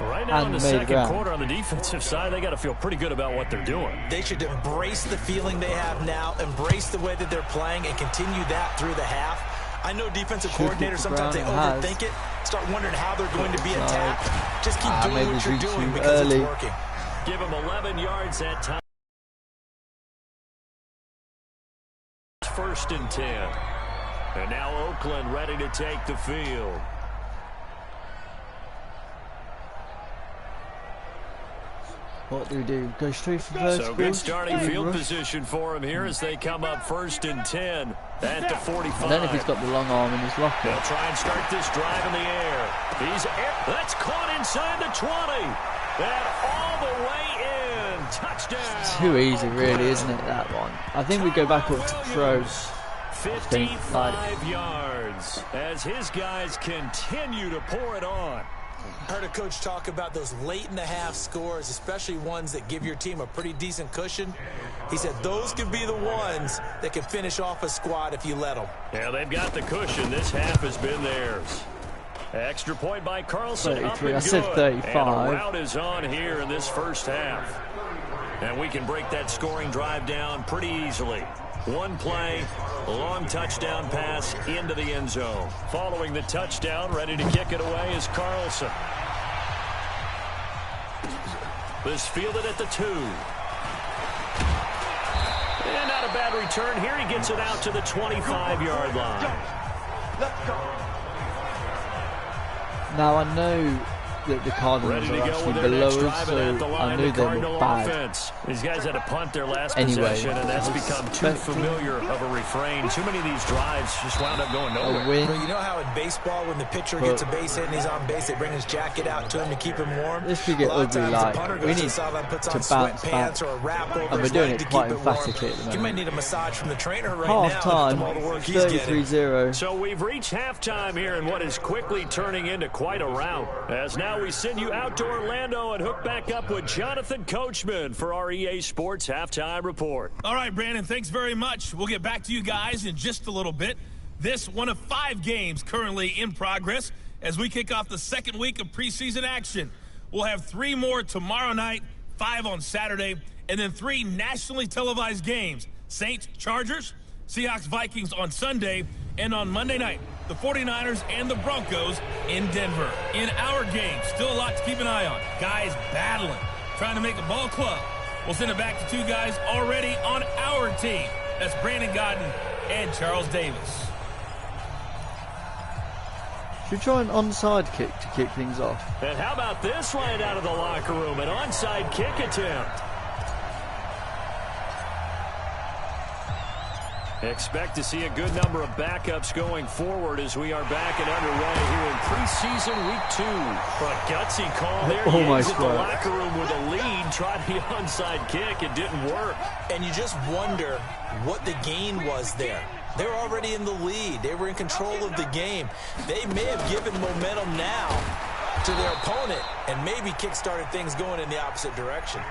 Right now in and the made second ground. quarter on the defensive side, they got to feel pretty good about what they're doing. They should embrace the feeling they have now, embrace the way that they're playing, and continue that through the half. I know defensive Should coordinators, kick the sometimes they ground, overthink it, start wondering how they're going to be attacked. Just keep maybe doing what you're reach doing too because early. it's working. Give them 11 yards that time. 1st and 10. And now Oakland ready to take the field. What do we do? Go straight for vertical? So good starting field rush? position for him here as they come up 1st and 10 at the 45. I don't know if he's got the long arm in his locker. They'll try and start this drive in the air. That's caught inside the 20. And all the way in. Touchdown. Too easy, really, isn't it, that one? I think we go back up to throw. 55 yards as his guys continue to pour it on. I heard a coach talk about those late-in-the-half scores, especially ones that give your team a pretty decent cushion. He said those could be the ones that can finish off a squad if you let them. Yeah, they've got the cushion. This half has been theirs. Extra point by Carlson. Up 33. and I said good. 35. And a rout is on here in this first half. And we can break that scoring drive down pretty easily. One play, a long touchdown pass into the end zone. Following the touchdown, ready to kick it away is Carlson. This fielded at the 2. And not a bad return here. He gets it out to the 25-yard line. Let's go. Now I know that the Cardinals are actually below us, so I knew they were bad. Offense. These guys had to punt their last Anyway, possession, and that's become too familiar of a refrain. Too many of these drives just wound up going nowhere. A win. But you know how in baseball, when the pitcher gets a base hit and he's on base, they bring his jacket out to him to keep him warm? This could get ugly. Like, we need to bounce back, or a wrap over and we're doing it quite emphatically at the moment. You might need a massage from the trainer right Half now. time, All the work he's getting. 33-0. So we've reached halftime here in what is quickly turning into quite a rout. As now we send you out to Orlando and hook back up with Jonathan Coachman for our EA Sports Halftime Report. All right, Brandon, thanks very much. We'll get back to you guys in just a little bit. This one of 5 games currently in progress as we kick off the second week of preseason action. We'll have 3 more tomorrow night, 5 on Saturday, and then 3 nationally televised games. Saints, Chargers, Seahawks, Vikings on Sunday, and on Monday night, the 49ers and the Broncos in Denver. In our game, still a lot to keep an eye on. Guys battling, trying to make a ball club. We'll send it back to 2 guys already on our team. That's Brandon Godden and Charles Davis. Should we try an onside kick to kick things off? And how about this right out of the locker room? An onside kick attempt. Expect to see a good number of backups going forward as we are back and underway here in preseason week 2. A gutsy call there. He exits the locker room with a lead, tried the onside kick. It didn't work. And you just wonder what the gain was there. They were already in the lead. They were in control of the game. They may have given momentum now to their opponent and maybe kick-started things going in the opposite direction.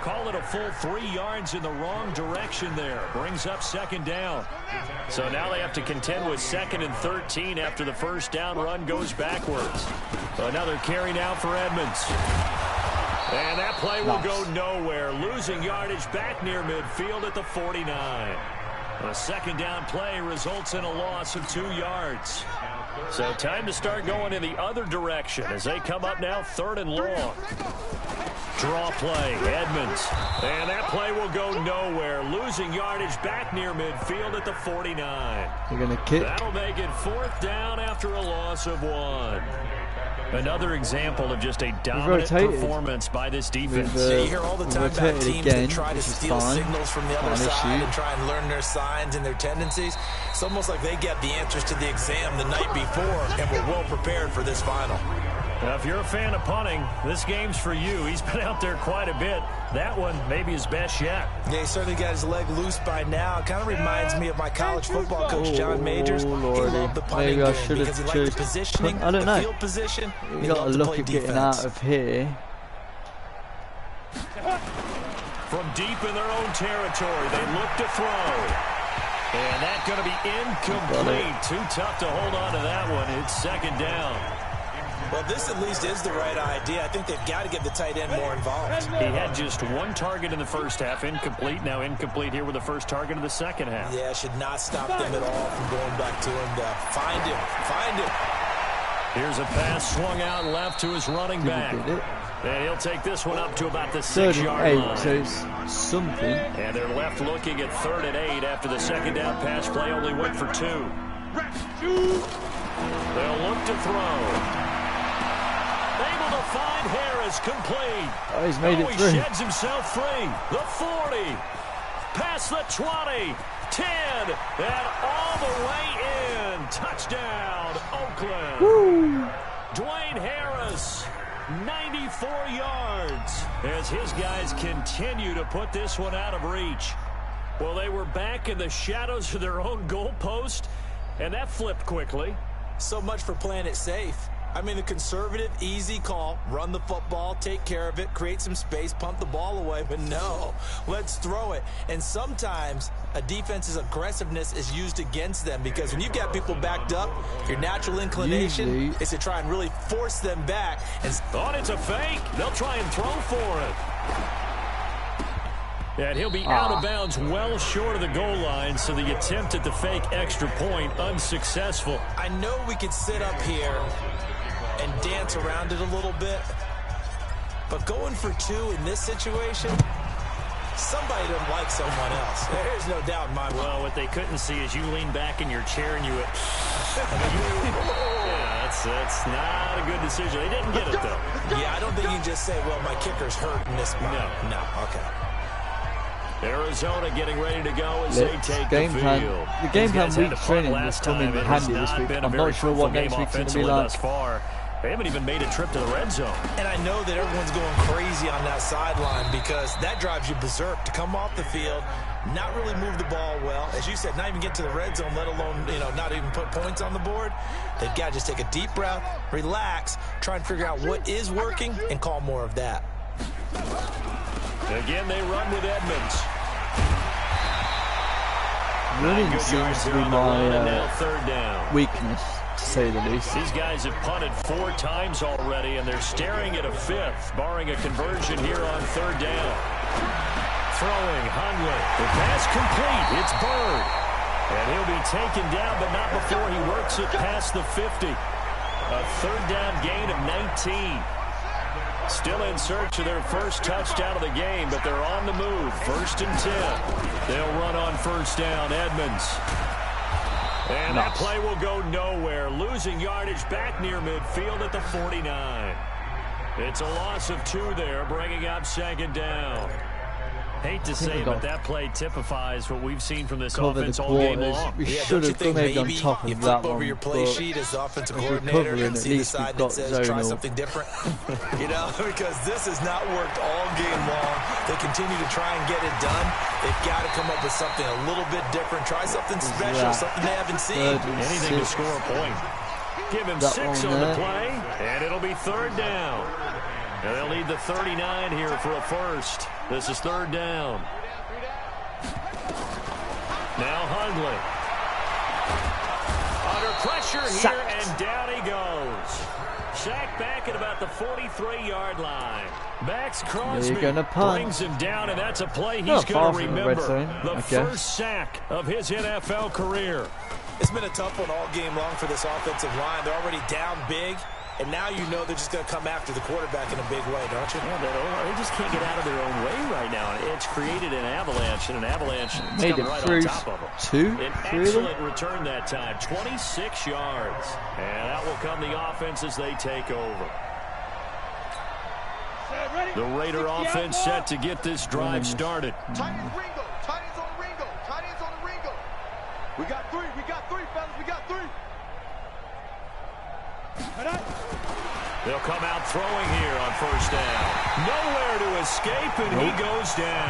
Call it a full 3 yards in the wrong direction there. Brings up second down. So now they have to contend with 2nd and 13 after the first down run goes backwards. Another carry now for Edmonds. And that play will go nowhere. Losing yardage back near midfield at the 49. A second down play results in a loss of 2 yards. So time to start going in the other direction as they come up now 3rd and long. Draw play, Edmonds. And that play will go nowhere. Losing yardage back near midfield at the 49. They're going to kick. That'll make it 4th down after a loss of 1. Another example of just a dominant performance by this defense. You hear all the time about teams that try to steal signals from the other side and try and learn their signs and their tendencies. It's almost like they get the answers to the exam the night before and were well prepared for this final. Now, if you're a fan of punting, this game's for you. He's been out there quite a bit. That one maybe his best yet. Yeah, he certainly got his leg loose by now. It kind of reminds me of my college football coach, John Majors. He loved the punting game because he liked the positioning, the field position. You got to look at getting out of here. From deep in their own territory, they look to throw. And that's going to be incomplete. Too tough to hold on to that one. It's 2nd down. Well, this at least is the right idea. I think they've got to get the tight end more involved. He had just 1 target in the first half, incomplete. Now incomplete here with the first target of the second half. Yeah, should not stop them at all from going back to him to find him. Find him. Here's a pass swung out left to his running back. And he'll take this one up to about the 6-yard line. So it's something. And they're left looking at 3rd and 8 after the second down pass play only went for 2. They'll look to throw. Able to find Harris, complete. Oh, he's made it through. He sheds himself free. The 40, past the 20, 10, and all the way in. Touchdown, Oakland. Woo. Dwayne Harris, 94 yards, as his guys continue to put this one out of reach. Well, they were back in the shadows of their own goalpost, and that flipped quickly. So much for playing it safe. I mean, the conservative, easy call, run the football, take care of it, create some space, punt the ball away. But no, let's throw it. And sometimes a defense's aggressiveness is used against them because when you've got people backed up, your natural inclination is to try and really force them back. And thought it's a fake. They'll try and throw for it. And he'll be out of bounds well short of the goal line, so the attempt at the fake extra point unsuccessful. I know we could sit up here and dance around it a little bit, But going for 2 in this situation, somebody doesn't like someone else. There's no doubt in my mind. Well, what they couldn't see is you lean back in your chair and you went, yeah, that's not a good decision. They didn't get it, though. Yeah, I don't think you can just say, well, my kicker's hurt in this. No, okay. Arizona getting ready to go as they take the field. The game plan week training was coming handy this week. I'm not sure what next week's going to be like. They haven't even made a trip to the red zone. And I know that everyone's going crazy on that sideline because that drives you berserk to come off the field, not really move the ball well. As you said, not even get to the red zone, let alone, not even put points on the board. They've got to just take a deep breath, relax, try and figure out what is working, and call more of that. Again, they run with Edmonds. Running seems to be my weakness, to say the least. These guys have punted 4 times already, and they're staring at a 5th, barring a conversion here on 3rd down. Throwing, Hundley. The pass complete. It's Bird. And he'll be taken down, but not before he works it past the 50. A 3rd down gain of 19. Still in search of their first touchdown of the game, but they're on the move. 1st and 10. They'll run on 1st down. Edmonds. And that play will go nowhere. Losing yardage back near midfield at the 49. It's a loss of 2 there, bringing up 2nd down. Hate to say it, but that play typifies what we've seen from this offense all game long. We should have done maybe on top of that one, over your play sheet as offensive coordinator and see the side that says try something different. Because this has not worked all game long. They continue to try and get it done. They've got to come up with something a little bit different. Try something special, something they haven't seen. Anything to score a point. Give him 6 on the play, and it'll be 3rd down. And they'll need the 39 here for a first. This is 3rd down. Now Hundley. Under pressure here, and down he goes. Sacked back at about the 43-yard line. Max Crosby brings him down, and that's a play he's going to remember. The first sack of his NFL career. It's been a tough one all game long for this offensive line. They're already down big. And now you know they're just going to come after the quarterback in a big way, don't you? Yeah, they just can't get out of their own way right now. It's created an avalanche, and an avalanche is made coming it right through on top of them. An excellent return that time, 26 yards. And that will come the offense as they take over. The Raider offense set to get this drive started. Tight ends Ringo. Tight ends on the Ringo. Tight ends on the Ringo. We got 3. We got 3, fellas. We got 3. They'll come out throwing here on 1st down. Nowhere to escape, and he goes down.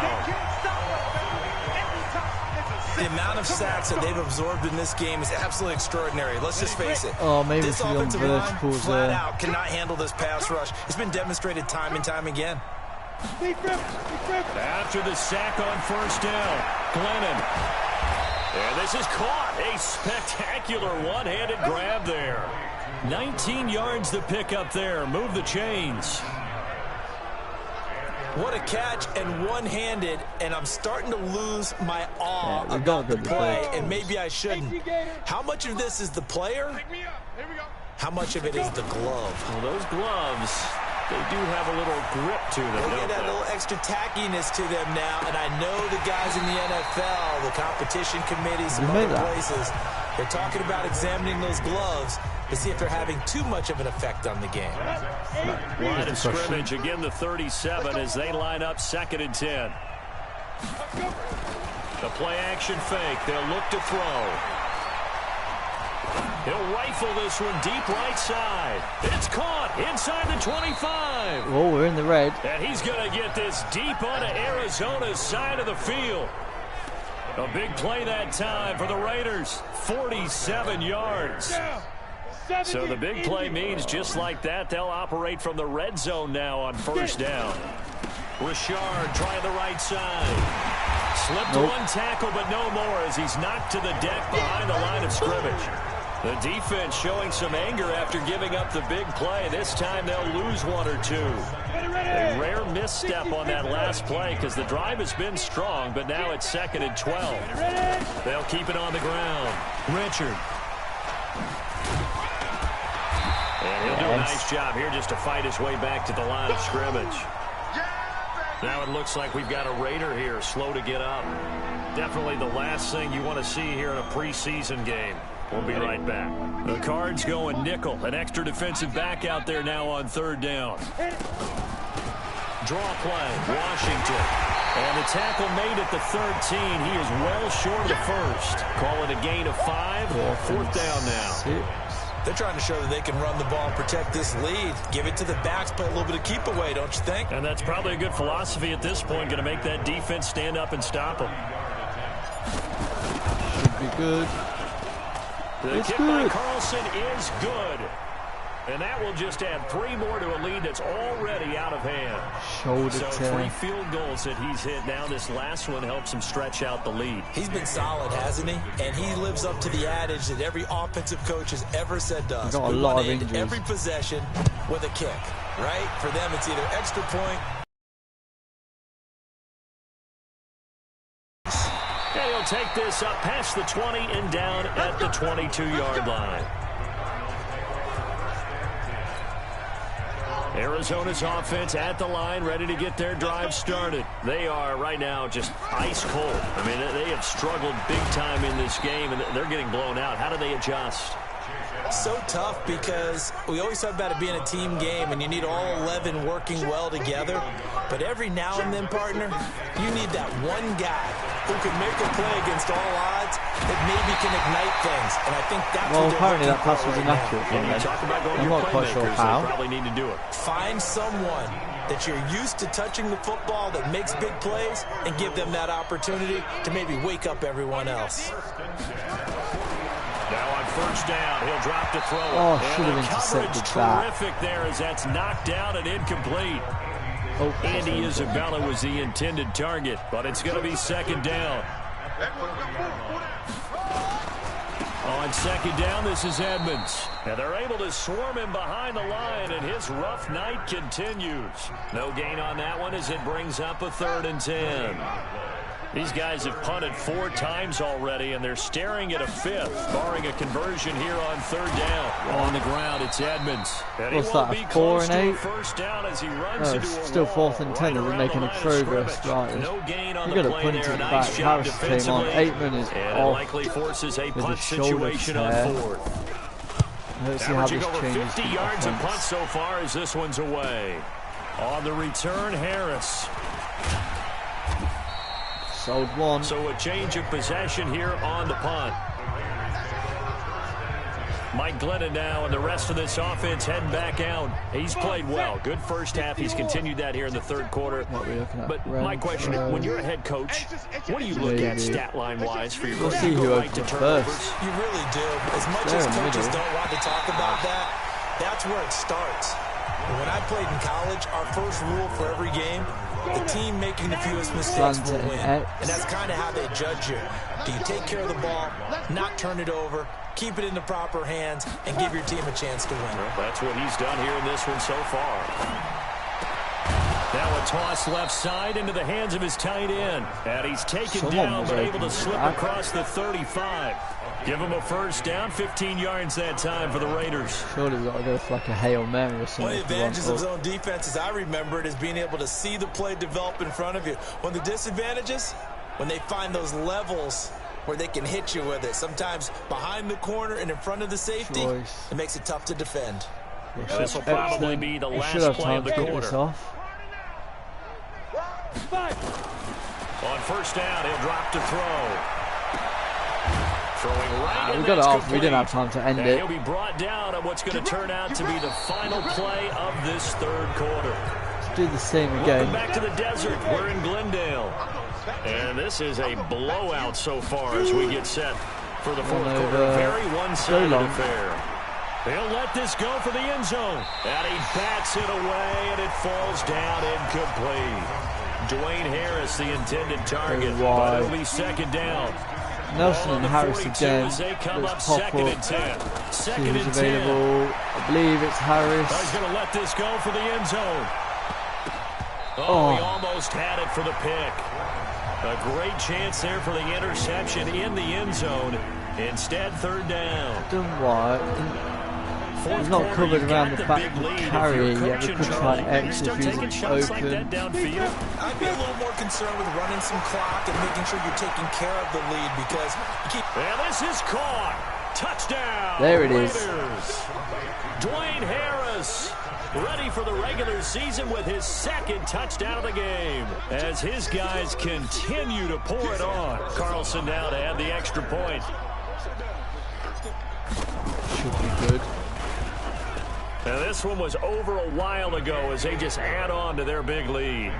The amount of sacks that they've absorbed in this game is absolutely extraordinary. Let's just face it. Maybe this the offensive line flat there. out cannot handle this pass rush. It's been demonstrated time and time again. After the sack on 1st down, Glennon. And this is caught. A spectacular one-handed grab there. 19 yards to pick up there. Move the chains. What a catch, and one-handed, and I'm starting to lose my awe about the play, and maybe I shouldn't. How much of this is the player? How much of it is the glove? Well, those gloves, they do have a little grip to them. They get that little extra tackiness to them now, and I know the guys in the NFL, the competition committee, some other places, they're talking about examining those gloves to see if they're having too much of an effect on the game. Line of scrimmage, again the 37 as they line up 2nd and 10. The play action fake. They'll look to throw. He'll rifle this one deep right side. It's caught inside the 25. Oh, we're in the red. And he's going to get this deep onto Arizona's side of the field. A big play that time for the Raiders. 47 yards. So the big play means just like that, they'll operate from the red zone now on 1st down. Richard trying the right side. Slipped one tackle, but no more as he's knocked to the deck behind the line of scrimmage. The defense showing some anger after giving up the big play. This time they'll lose 1 or 2. A rare misstep on that last play because the drive has been strong, but now it's 2nd and 12. They'll keep it on the ground. Richard. And he'll do a nice job here just to fight his way back to the line of scrimmage. Now it looks like we've got a Raider here, slow to get up. Definitely the last thing you want to see here in a preseason game. We'll be right back. The Cards going nickel. An extra defensive back out there now on 3rd down. Draw play, Washington. And the tackle made at the 13. He is well short of the first. Call it a gain of 5. 4th down now. They're trying to show that they can run the ball and protect this lead. Give it to the backs, play a little bit of keep away, don't you think? And that's probably a good philosophy at this point. Going to make that defense stand up and stop them. Should be good. The It's kick good. by Carlson is good. And that will just add 3 more to a lead that's already out of hand. Shoulder So tear. 3 field goals that he's hit. Now this last one helps him stretch out the lead. He's been solid, hasn't he? And he lives up to the adage that every offensive coach has ever said to us. Got a We lot want of to end injuries. every possession with a kick, right? For them, it's either extra point. And he'll take this up past the 20 and down at the 22-yard line. Arizona's offense at the line, ready to get their drive started. They are right now just ice cold. I mean, they have struggled big time in this game, and they're getting blown out. How do they adjust? So tough because we always talk about it being a team game and you need all 11 working well together. But every now and then, partner, you need that one guy who can make a play against all odds that maybe can ignite things. And I think that's Well, what they're apparently looking that pass for was right now. inaccurate from And you them. talk about going I'm to not quite sure playmakers, how. they probably need to do it. Find someone that you're used to touching the football that makes big plays and give them that opportunity to maybe wake up everyone else. Now on 1st down, he'll drop to throw it. Oh, And should have the intercepted coverage that. terrific there as that's knocked down and incomplete. Oh, Andy Isabella was the intended target, but it's going to be 2nd down. On 2nd down, this is Edmonds. And they're able to swarm him behind the line, and his rough night continues. No gain on that one as it brings up a 3rd and 10. These guys have punted 4 times already, and they're staring at a 5th, barring a conversion here on 3rd down. On the ground, it's Edmonds. And he What's won't that, be 4 close and to a 8? first down as he runs No, into it's a still wall 4th and 10. right They're around making the a line of progress. scrimmage. Right. No gain on You the got to play punt there. it back. Nice job Harris came on defensively. 8 minutes And it off likely forces a with punt his shoulder situation on tear. 4th. Let's see how Averaging this over changes 50 the yards a offense. punt so far as this one's away. On the return, Harris. Sold one. So a change of possession here on the punt. Mike Glennon now and the rest of this offense heading back out. He's played well. Good first half. He's continued that here in the 3rd quarter. What are we looking at? But my question is, when you're a head coach, what do you look at stat line-wise for your We'll quarterback? see who Go right opens to it turnovers? first. You really do. As much There as in the coaches middle. don't want to talk about that, that's where it starts. When I played in college, our first rule for every game, the team making the fewest mistakes will win. And that's kind of how they judge you. Do you take care of the ball, not turn it over, keep it in the proper hands, and give your team a chance to win? Well, that's what he's done here in this one so far. Now a toss left side into the hands of his tight end. And he's taken Someone down, was but open able to for slip that. across the 35. Give him a first down, 15 yards that time for the Raiders. Surely we've got to go for like a Hail Mary or One something. of the advantages of zone defense, as I remember it, is being able to see the play develop in front of you. One of the disadvantages, when they find those levels where they can hit you with it. Sometimes behind the corner and in front of the safety, Choice. it makes it tough to defend. Now, this will probably be the He last should have play time of the to get this quarter. off. On first down, he'll drop to throw. Throwing right in, We got it that's off. We didn't have complete. time to end And it. he'll be brought down on what's going to turn out to be the final play of this 3rd quarter. Do the same Welcome again. back to the desert. We're in Glendale. And this is a blowout so far as we get set for the 4th One quarter. over. Very one-sided Go long. affair. He'll let this go for the end zone. And he bats it away, and it falls down incomplete. Dwayne Harris, the intended target, but wide. it'll be 2nd down. Nelson Ball on and the Harris 42 again. as they come Let's up pop 2nd up. and 10. See 2nd who's and 10. available. I believe it's Harris. He's going to let this go for the end zone. Oh. He almost had it for the pick. A great chance there for the interception in the end zone. Instead, 3rd down. Done wide. fourth He's not quarter, covered you around got the the back big of lead. the If carry you're yet. We coaching could try Charlie, and can you exit start if taking he's shots like that open. downfield? I'd be a little more concerned with running some clock and making sure you're taking care of the lead because you keep... And this is caught. Touchdown. There it is. Raiders. Dwayne Harris ready for the regular season with his second touchdown of the game as his guys continue to pour it on. Carlson now to add the extra point. Should be good. Now this one was over a while ago as they just add on to their big lead.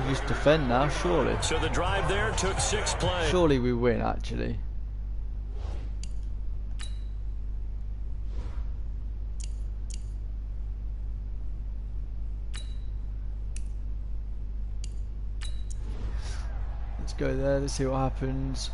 We just defend now, surely. So the drive there took 6 plays. Surely we win, actually. Let's go there, let's see what happens.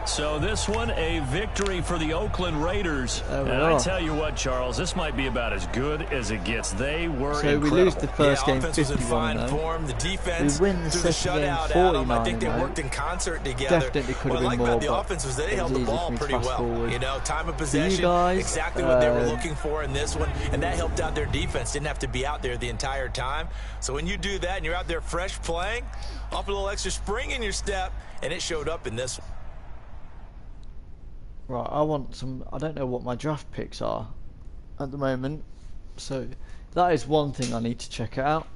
So this one, a victory for the Oakland Raiders. And I tell you what, Charles, this might be about as good as it gets. They were incredible. We lose the first game offense was in 51 fine though. form. The defense, We win the through the second game shutout, 49. I think they worked in concert together. Definitely could what have I been like more, about the but offense was they it held was the easy ball for me to pretty fast well. forward. You know, time of For possession, you guys, exactly what they were looking for in this one, and that helped out their defense. Didn't have to be out there the entire time. So when you do that and you're out there fresh playing, off a little extra spring in your step, and it showed up in this one. Right, I want some... I don't know what my draft picks are at the moment. So, that is one thing I need to check out.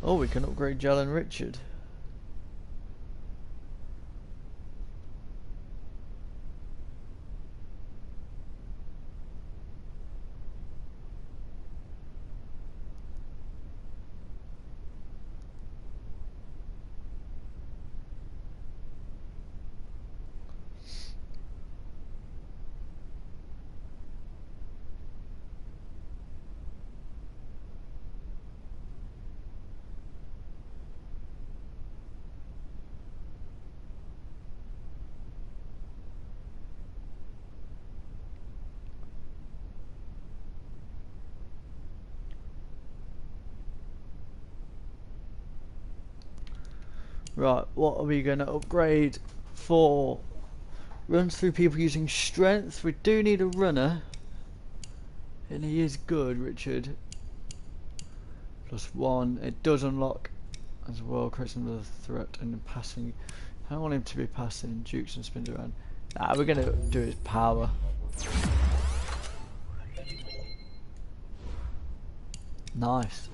Oh, we can upgrade Jalen Richard. Right, what are we going to upgrade for? Runs through people using strength. We do need a runner. And he is good, Richard. +1. It does unlock as well. Creates another threat and passing. I don't want him to be passing. Jukes and spins around. Nah, we're going to do his power. Nice.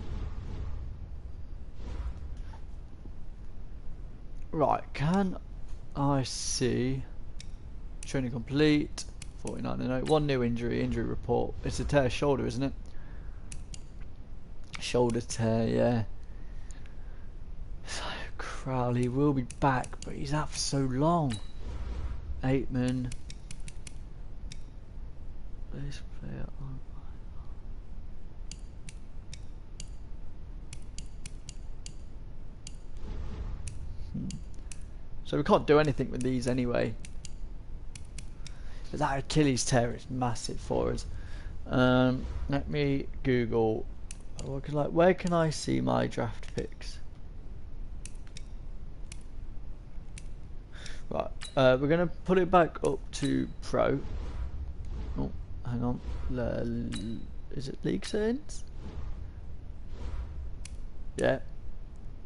Right, can I see training complete 49-0, one new injury report. It's a tear shoulder, isn't it? Shoulder tear, yeah. So Crowley will be back, but he's out for so long. Aitman. This player on. So we can't do anything with these anyway. But that Achilles tear is massive for us. Let me Google. Where can I see my draft picks? Right, we're gonna put it back up to Pro. Oh, hang on. Is it league settings? Yeah,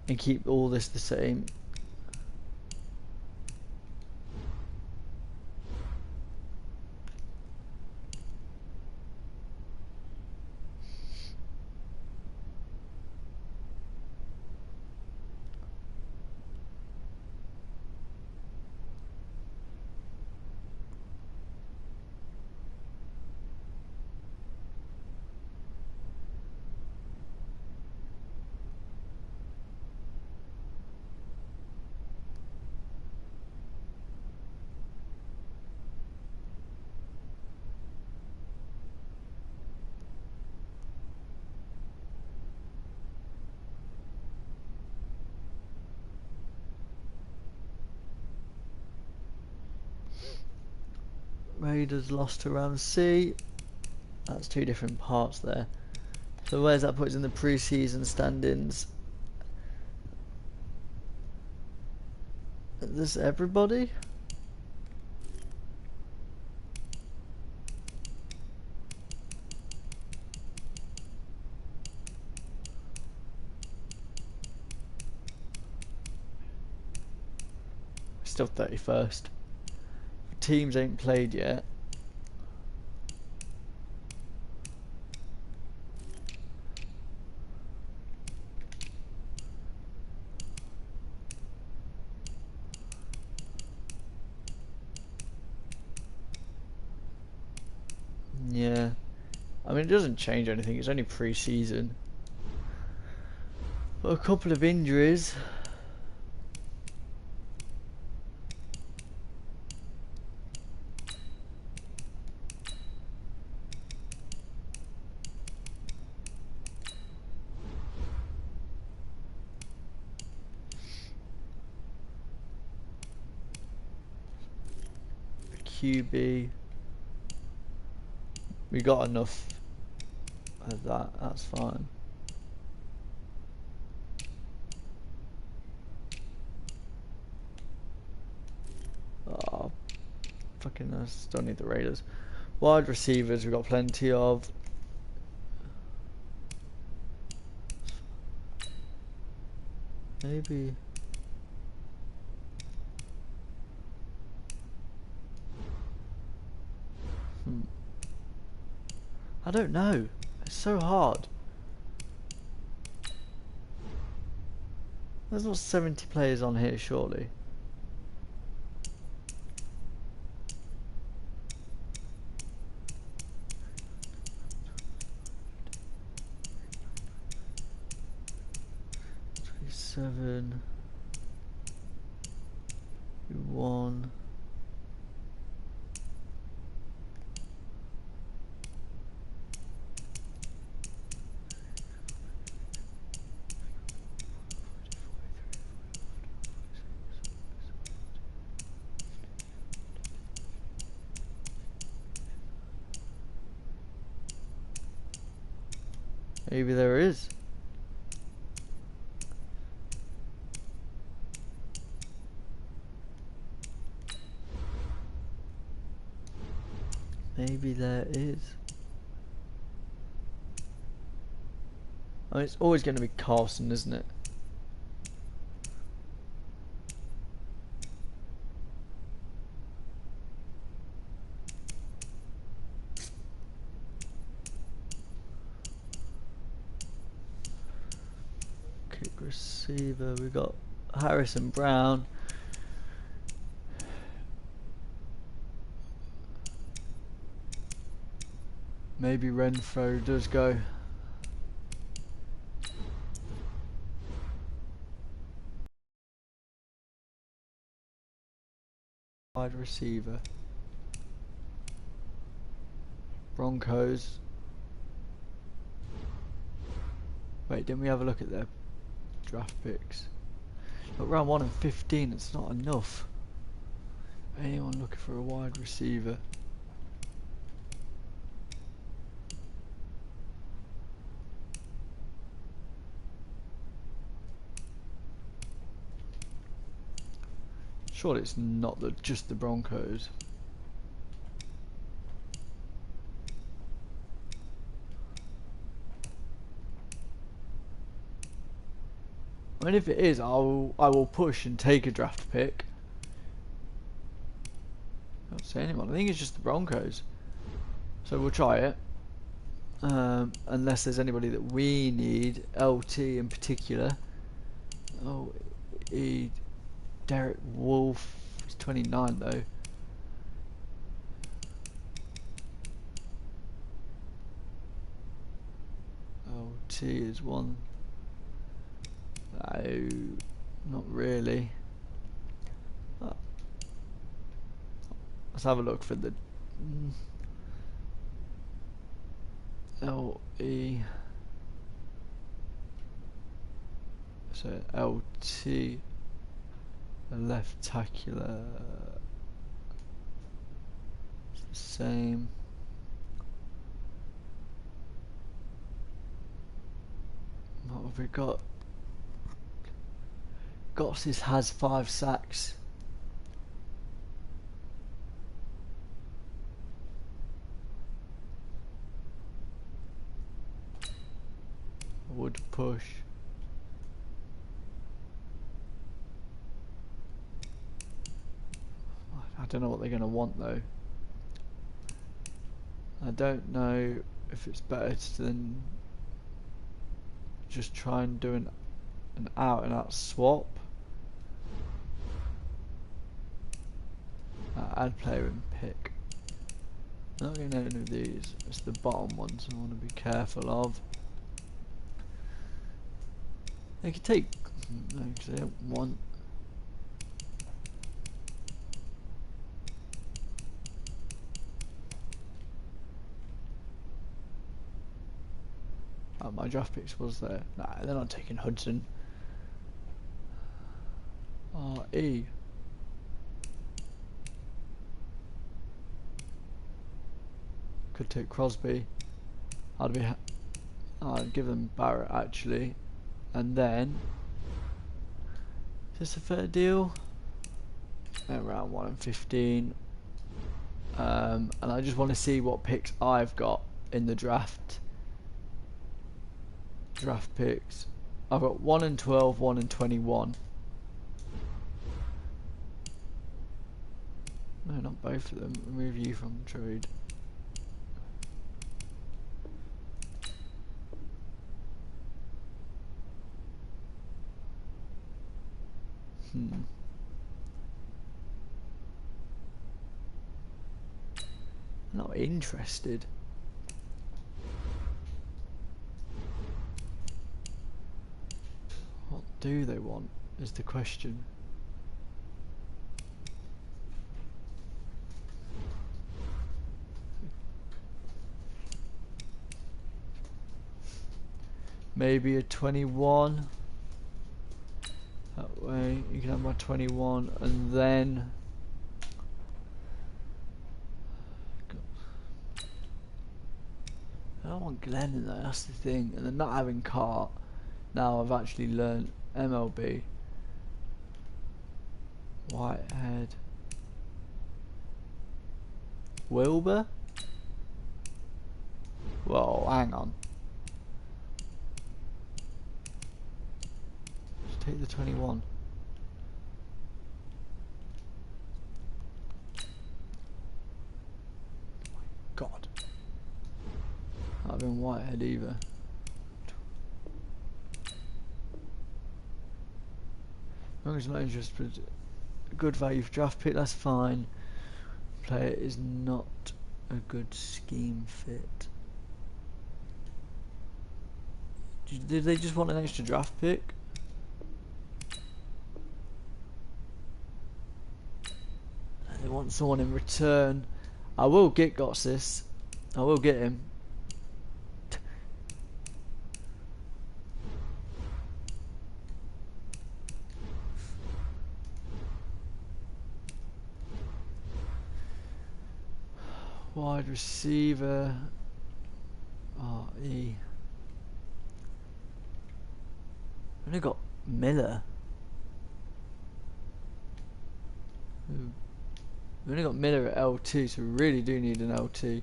and keep all this the same. Raiders lost to round C. That's two different parts there. So where's that put us in the pre-season standings? Is this everybody? Still 31st. Teams ain't played yet. Yeah, I mean it doesn't change anything, it's only pre-season. But a couple of injuries. QB. We got enough of that, that's fine. Oh, fucking I still need the Raiders. Wide receivers we got plenty of. Maybe. I don't know. It's so hard. There's not 70 players on here, surely. Seven. 1. Maybe there is. Maybe there is. I mean, it's always going to be Carson, isn't it? Kick receiver, we got Harrison Brown. Maybe Renfro does go. Wide receiver. Broncos. Wait, didn't we have a look at their draft picks? Look, round 1 and 15, it's not enough. Anyone looking for a wide receiver? Surely it's not just the Broncos. I mean, if it is, I will push and take a draft pick. I don't see anyone. I think it's just the Broncos. So we'll try it. Unless there's anybody that we need. LT in particular. Oh, Derek Wolf. He's 29 though. LT is one. No, not really. Let's have a look for the LE. So LT, the left tacular. same. What have we got? Gotsis has 5 sacks. Would push. I don't know what they're going to want though. I don't know if it's better than just try and do an out and out swap. Add player and pick. I'm not getting any of these. It's the bottom ones I want to be careful of. They could take. No, because they don't want. Oh, my draft picks was there. Nah, they're not taking Hudson. RE. Could take Crosby. I'd give them Barrett actually, and then is this a fair deal? Around 1 and 15, and I just want to see what picks I've got in the draft. Draft picks. I've got 1 and 12, 1 and 21. No, not both of them. Remove you from trade. Not interested. What do they want is the question. Maybe a 21. That way you can have my 21 and then I don't want Glenn in there, that's the thing. And then not having Cart. Now I've actually learned MLB. Whitehead. Wilbur? Whoa, hang on. Just take the 21. God. Not having Whitehead either. As long as not interested, good value for draft pick, that's fine. Player is not a good scheme fit. Did they just want an extra draft pick? They want someone in return. I will get Gotsis. I will get him. Wide receiver. RE. Only got Miller. Ooh. We only got Miller at L2, so we really do need an L2.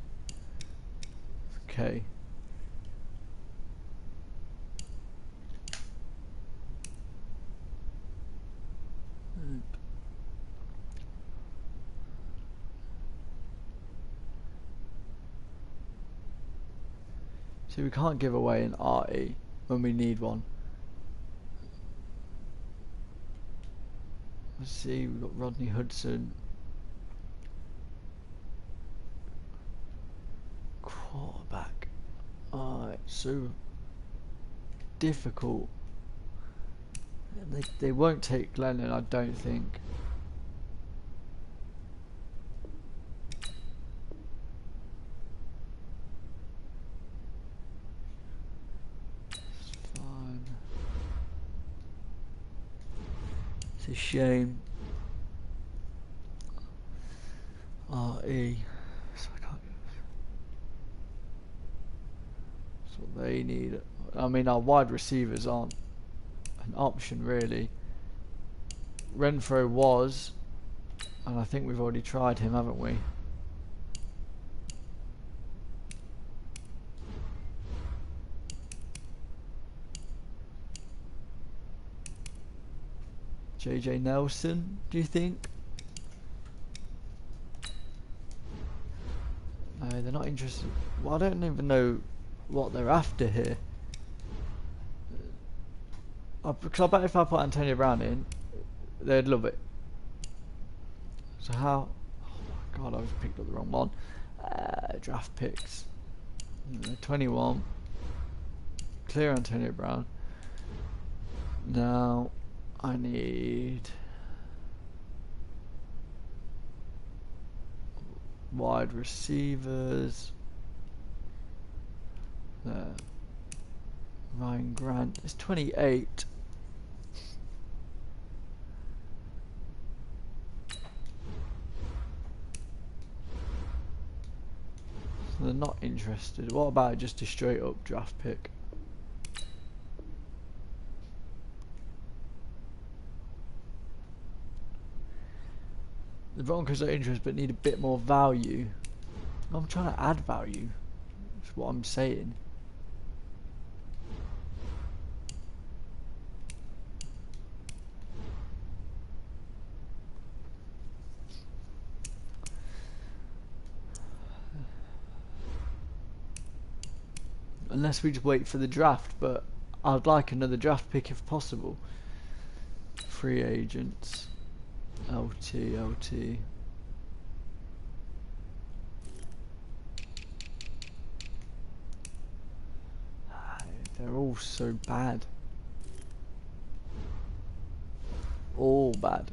Okay. So we can't give away an RE when we need one. Let's see, we've got Rodney Hudson. Quarterback. Oh, it's so difficult. They won't take Glennon, I don't think. It's fine. It's a shame. RE. So They need. I mean, our wide receivers aren't an option really. Renfro was, and I think we've already tried him, haven't we? JJ Nelson, do you think? No, they're not interested. Well, I don't even know what they're after here. Because I bet if I put Antonio Brown in, they'd love it. So how? Oh my god, I've picked up the wrong one. Draft picks. 21. Clear Antonio Brown. Now I need wide receivers. Ryan Grant is 28. So they're not interested. What about just a straight up draft pick? The Broncos are interested but need a bit more value. I'm trying to add value. That's what I'm saying. Unless we just wait for the draft, but I'd like another draft pick if possible. Free agents. LT. They're all so bad. All bad.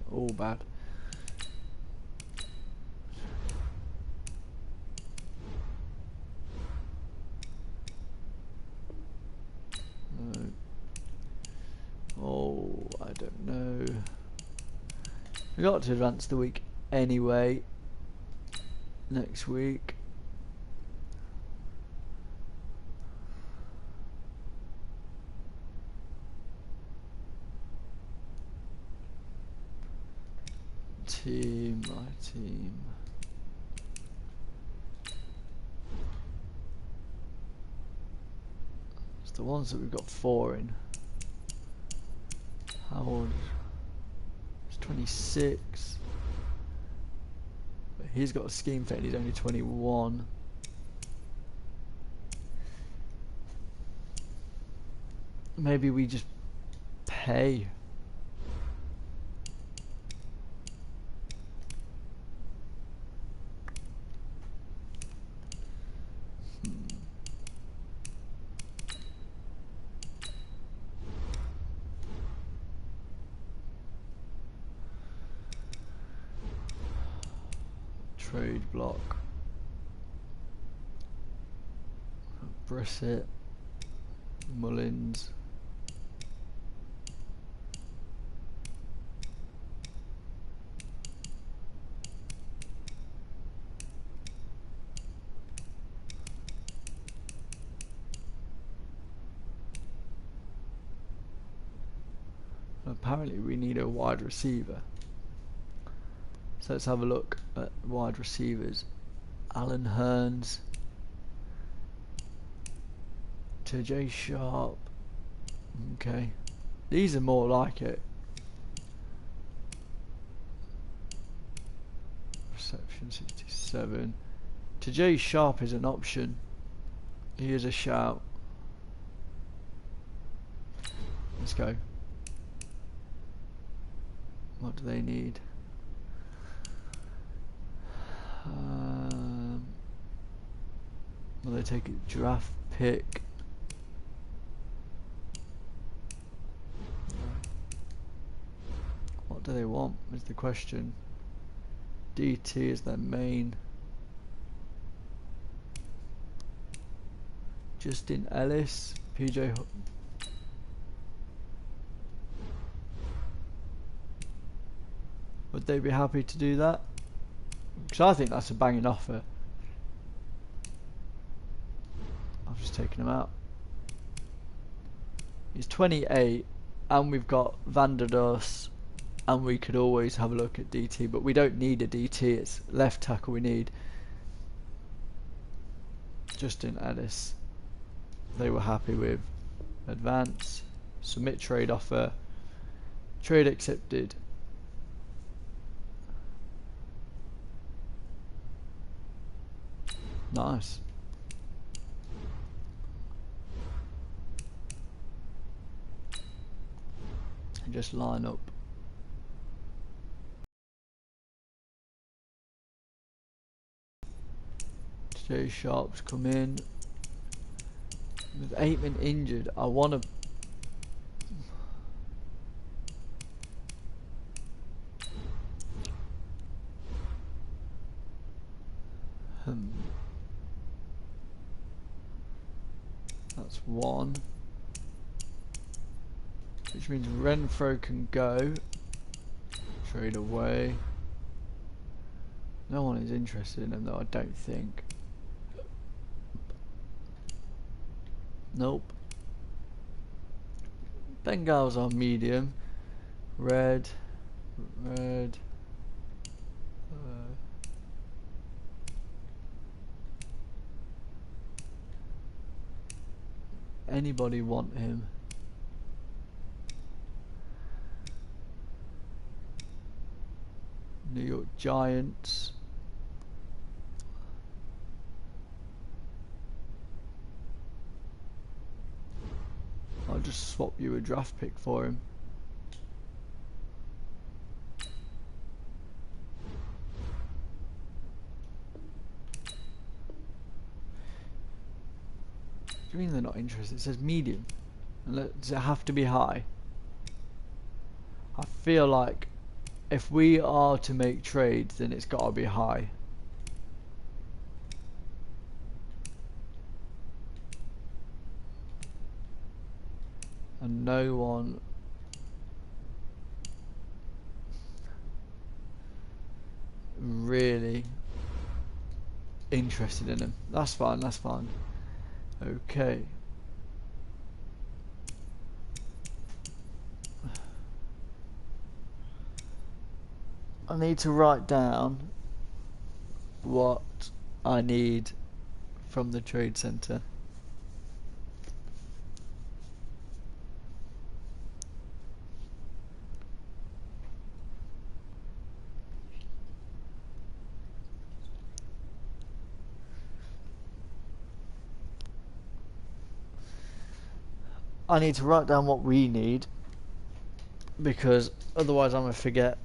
No. Oh, I don't know. We got to advance the week anyway. Next week. My team. It's the ones that we've got 4 in. How old? He's 26. But he's got a scheme fit and he's only 21. Maybe we just pay. Trade block. Brissett. Mullins. Apparently we need a wide receiver. So let's have a look at wide receivers. Alan Hearns, TJ Sharp. Okay, these are more like it. Reception 67. TJ Sharp is an option. He is a shout. Let's go. What do they need? Will they take a draft pick? What do they want is the question. DT is their main. Justin Ellis, PJ. Would they be happy to do that? Because I think that's a banging offer. I've just taken him out. He's 28, and we've got Van der Doss, and we could always have a look at DT, but we don't need a DT. It's left tackle we need. Justin Ellis, they were happy with. Advance, submit trade offer, trade accepted. Nice. And just line up. Jay Sharp's come in. With Aitman injured, I want to. That's one. Which means Renfro can go. Trade away. No one is interested in him though, I don't think. Nope. Bengals are medium. Red. Anybody want him? New York Giants. I'll just swap you a draft pick for him. What do you mean they're not interested? It says medium. Does it have to be high? I feel like if we are to make trades, then it's got to be high. And no one really interested in him. That's fine, that's fine. Okay. I need to write down what I need from the trade center. I need to write down what we need, because otherwise I'm going to forget.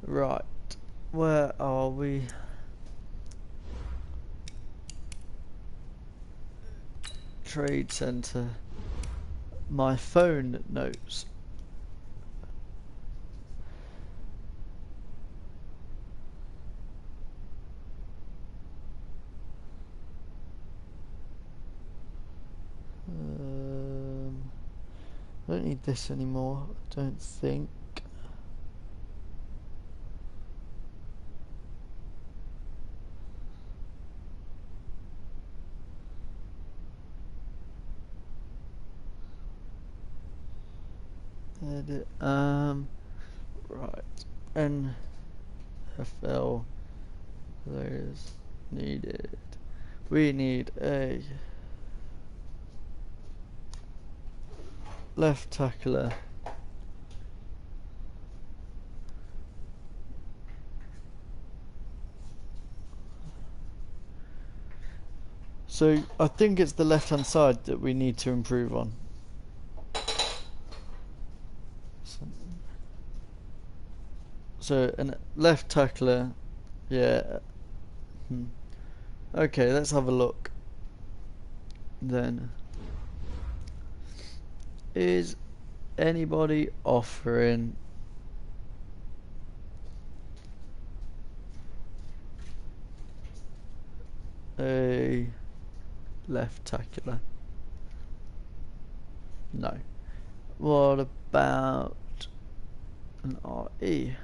Right, where are we? Trade center. My phone notes. I don't need this anymore, I don't think. Edit. Right. NFL players needed. We need a left tackler. So I think it's the left hand side that we need to improve on. So a left tackler, yeah. Okay, let's have a look. Then, is anybody offering a left tackler? No. What about an RE?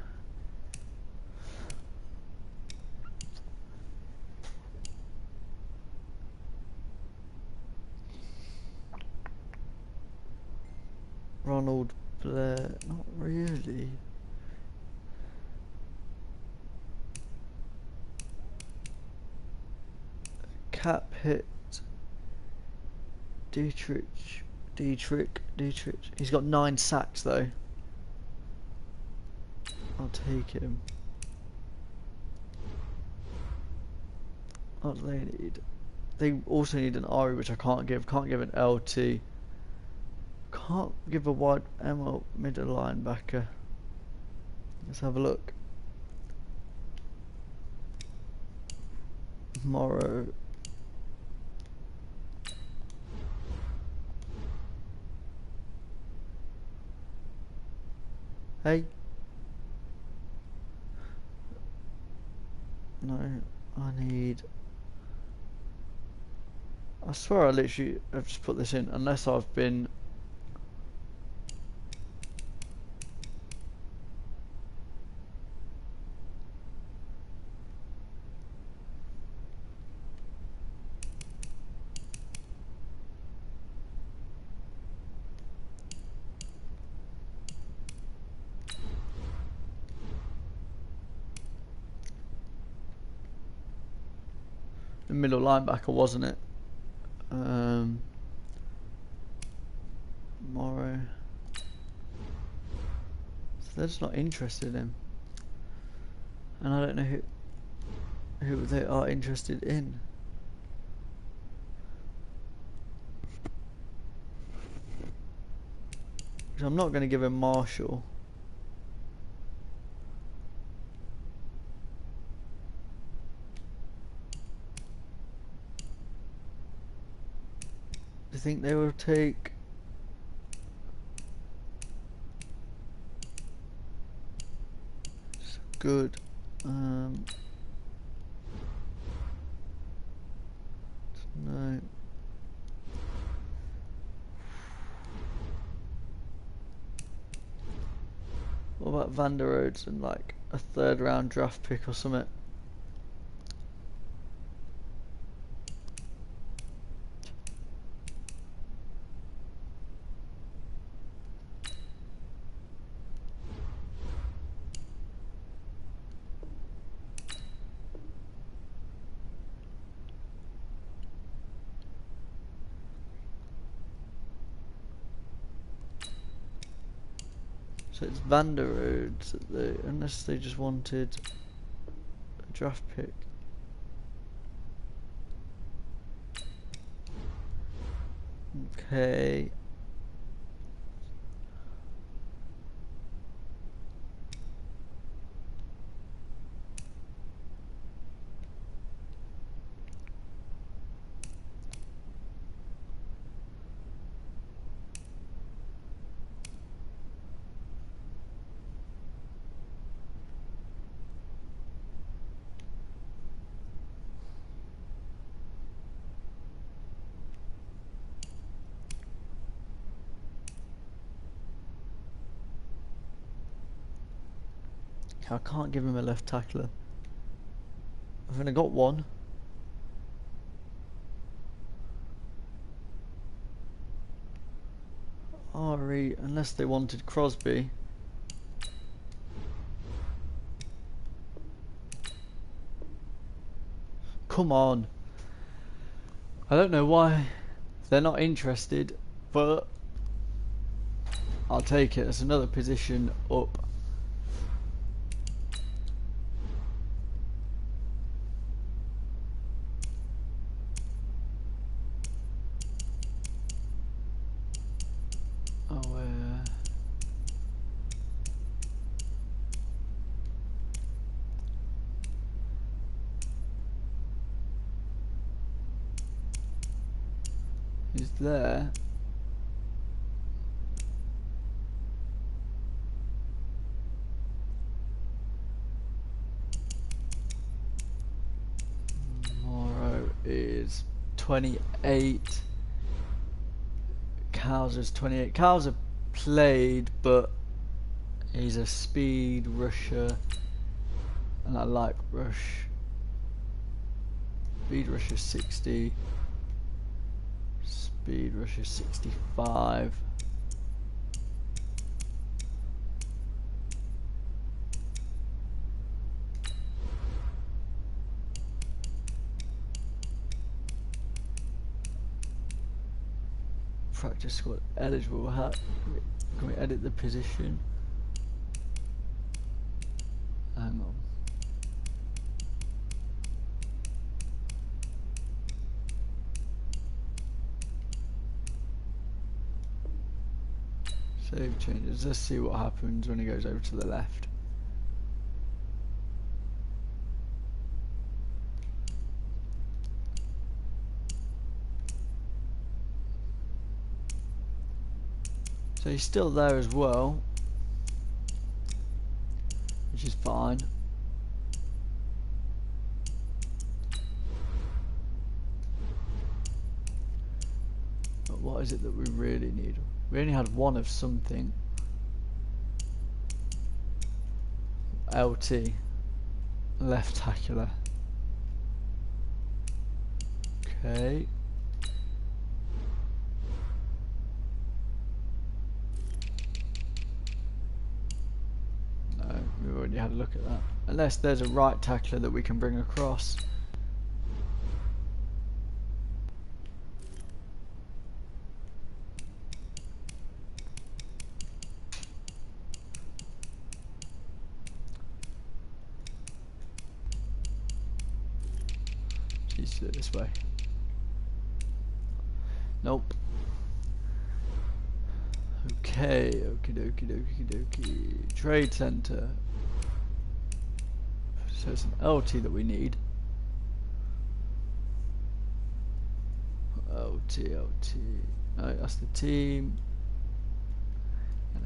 Ronald Blair? Not really. Cap hit. Dietrich. He's got 9 sacks though. I'll take him. What do they need? They also need an RE, which I can't give. Can't give an LT. Can't give a wide ML middle linebacker. Let's have a look. Morrow. Hey. No, I need. I swear I literally have just put this in, unless I've been. The middle linebacker, wasn't it? Morrow. So they're just not interested in him, and I don't know who they are interested in. So I'm not going to give him Marshall. Do you think they will take? Good. No. What about Van der Roeds and like a 3rd round draft pick or something? So it's Van der Roeds, unless they just wanted a draft pick. Okay. I can't give him a left tackler. I've only got one. RE, unless they wanted Crosby. Come on. I don't know why they're not interested, but I'll take it. It's another position up. He's there. Morrow 28. Cowser's 28. Cowser played, but he's a speed rusher, and I like rush. Speed rusher 60. Speed rusher 65. Practice squad eligible. How can we edit the position? Hang on. Save changes. Let's see what happens when he goes over to the left. So he's still there as well, which is fine. But what is it that we really need? We only had one of something. LT, left tackler. Okay. No, we already had a look at that. Unless there's a right tackler that we can bring across. Let's do it this way. Nope. Okay, okie dokie dokie dokie. Trade center. So it's an LT that we need. LT. No, that's the team.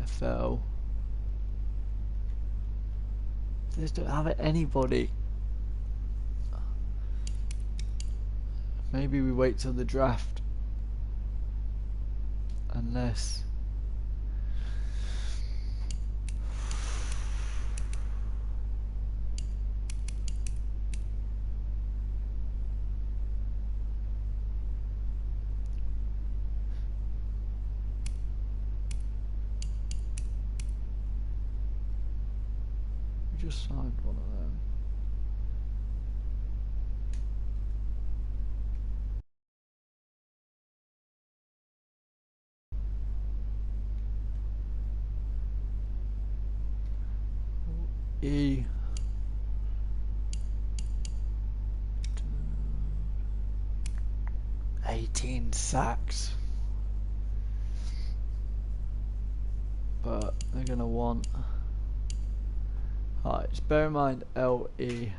NFL. They just don't have anybody. Maybe we wait till the draft. Unless we just signed one of them. E 18 sacks, but they're gonna want. Alright, just bear in mind LE. Let's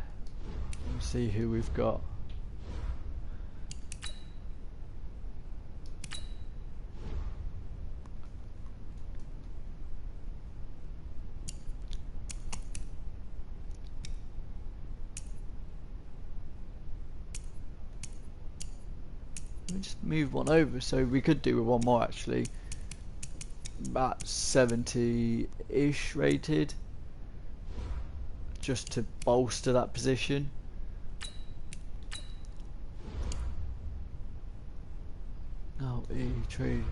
see who we've got. Let me just move one over, so we could do with one more actually. About 70-ish rated, just to bolster that position. Oh, E trade.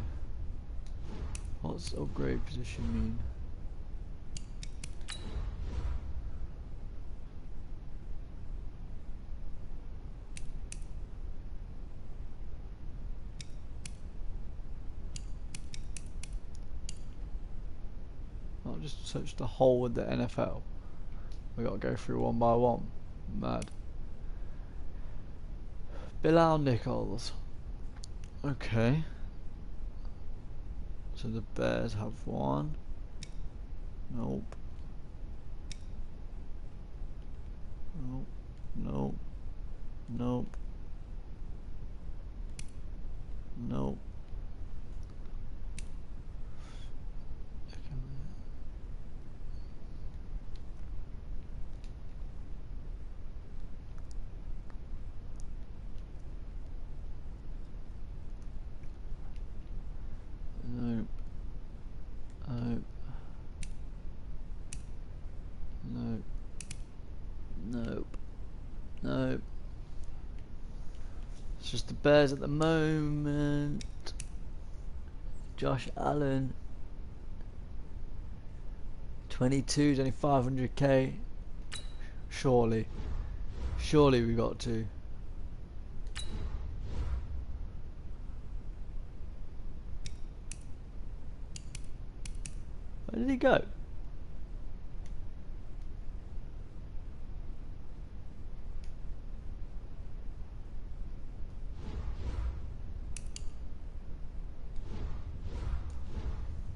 What's upgrade position mean? I'll just search the whole of the NFL. We gotta go through one by one. Mad. Bilal Nichols. Okay. So the Bears have one. Nope. Nope. Nope. Nope. Nope. Nope. Nope. Nope. It's just the Bears at the moment. Josh Allen. 22 is only 500k. Surely. Surely we got to. Where did he go?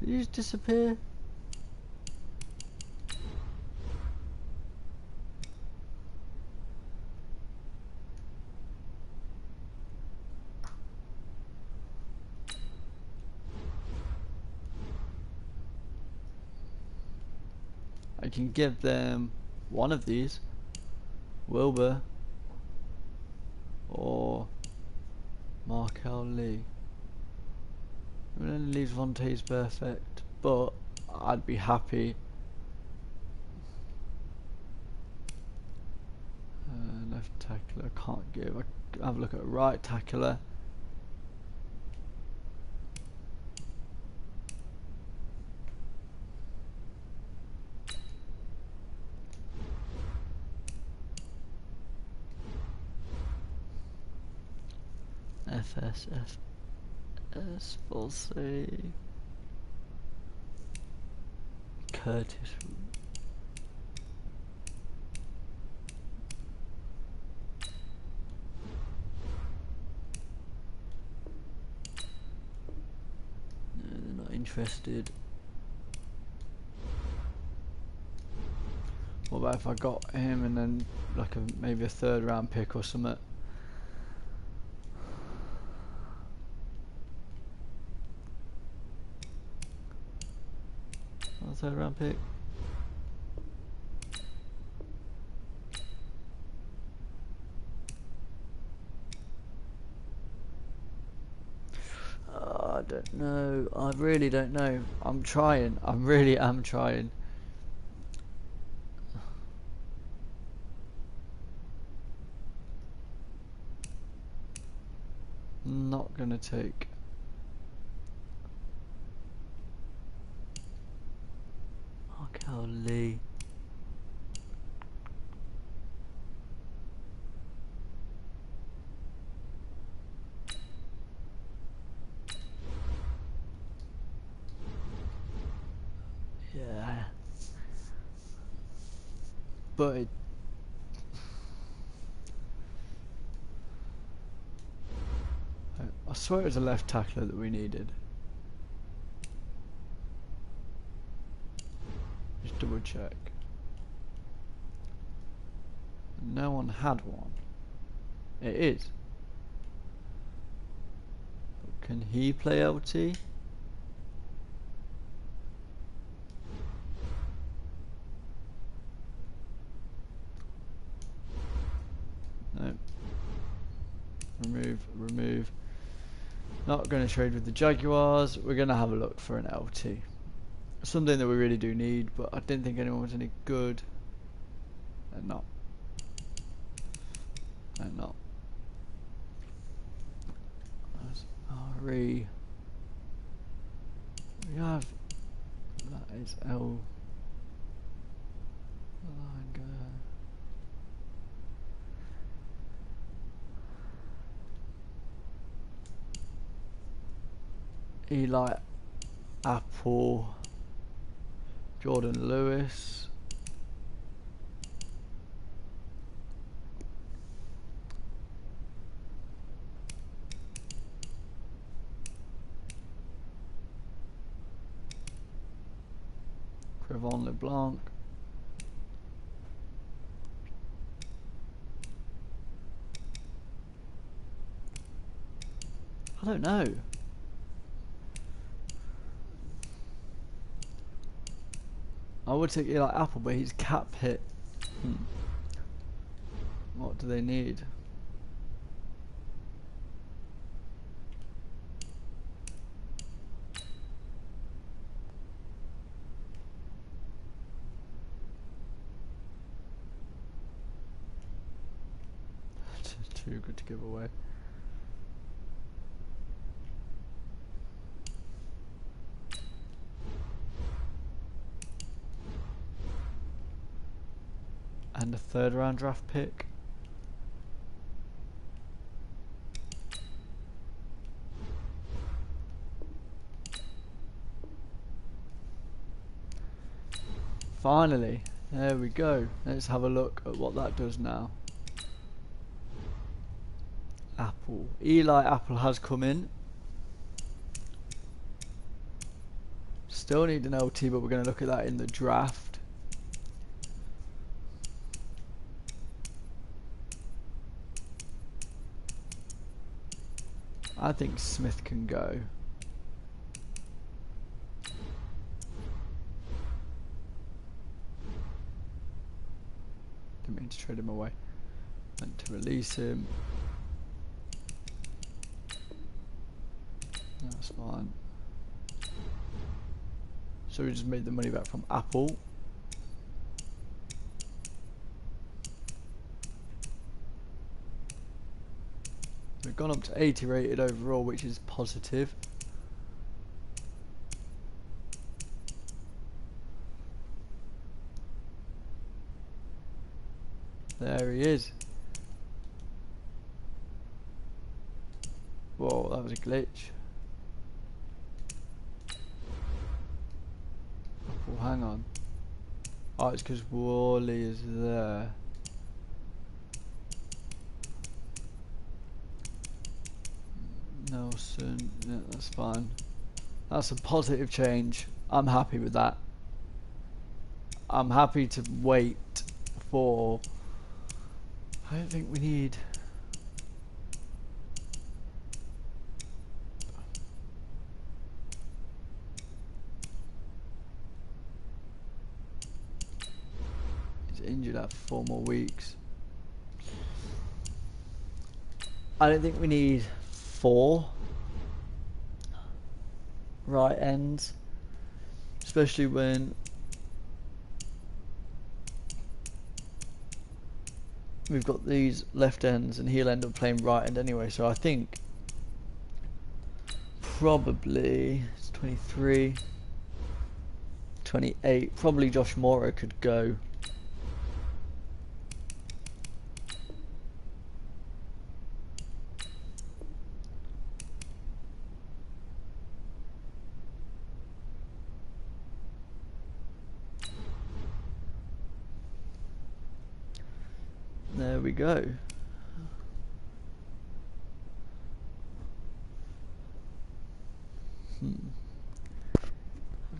Did he just disappear? I can give them one of these, Wilbur or Markel Lee. I mean, only leaves Vontae's perfect, but I'd be happy. Left tackler can't give. I have a look at right tackler. FSFS, we'll see. Curtis. No, they're not interested. What about if I got him and then like maybe a third round pick or something? Third round pick. I don't know. I really don't know. I'm trying. I really am trying. Not gonna take. Markel Lee. Yeah. But it, I swear it was a left tackler that we needed. Just double check. No one had one. It is. Can he play LT? No. Remove. Not going to trade with the Jaguars. We're going to have a look for an LT. Something that we really do need, but I didn't think anyone was any good. They're not. They're not. That's RE. We have. That is L. Eli Apple, Jordan Lewis, Crevon LeBlanc, I don't know. I would take Eli Apple, but he's cap hit. What do they need? too good to give away. And a 3rd round draft pick. Finally, there we go. Let's have a look at what that does now. Apple. Eli Apple has come in. Still need an LT, but we're going to look at that in the draft. I think Smith can go. Didn't mean to trade him away. Meant to release him. That's fine. So we just made the money back from Apple. We've gone up to 80 rated overall, which is positive. There he is. Whoa, that was a glitch. Oh, hang on. Oh, it's because Wally is there. Nelson, yeah, that's fine. That's a positive change. I'm happy with that. I'm happy to wait for... I don't think we need... He's injured after 4 more weeks. I don't think we need 4 right ends, especially when we've got these left ends and he'll end up playing right end anyway. So I think probably it's 23, 28, probably Josh Mora could go. There we go.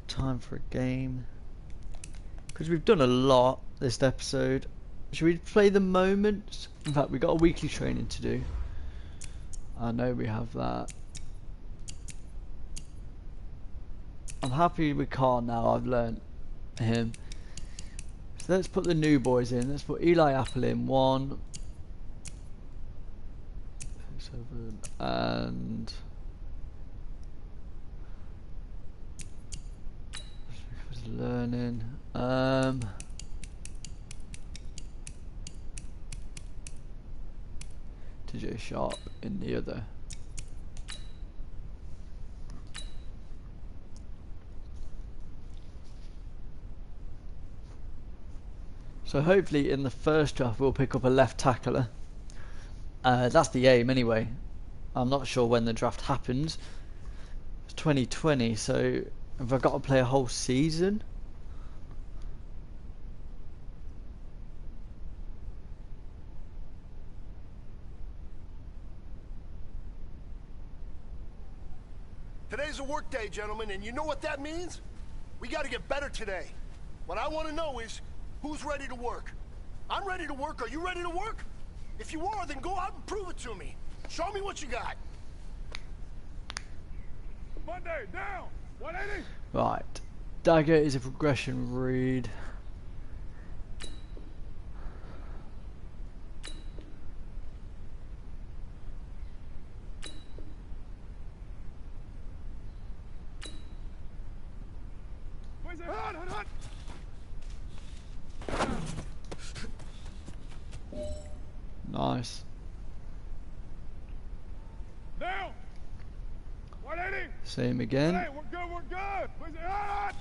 Time for a game. Because we've done a lot this episode. Should we play the moment? In fact, we've got a weekly training to do. I know we have that. I'm happy with Carl now. I've learnt him. So let's put the new boys in. Let's put Eli Apple in. 1, 7, and learning. TJ Sharp in the other. So hopefully in the first draft we'll pick up a left tackler. That's the aim anyway. I'm not sure when the draft happens. It's 2020, so have I got to play a whole season? Today's a work day, gentlemen, and you know what that means? We got to get better today. What I want to know is, who's ready to work? I'm ready to work. Are you ready to work? If you are, then go out and prove it to me. Show me what you got. Monday, down! 180! Right. Dagger is a progression read. Nice. Same again. Hey, we're good, we're good. Where's it hot?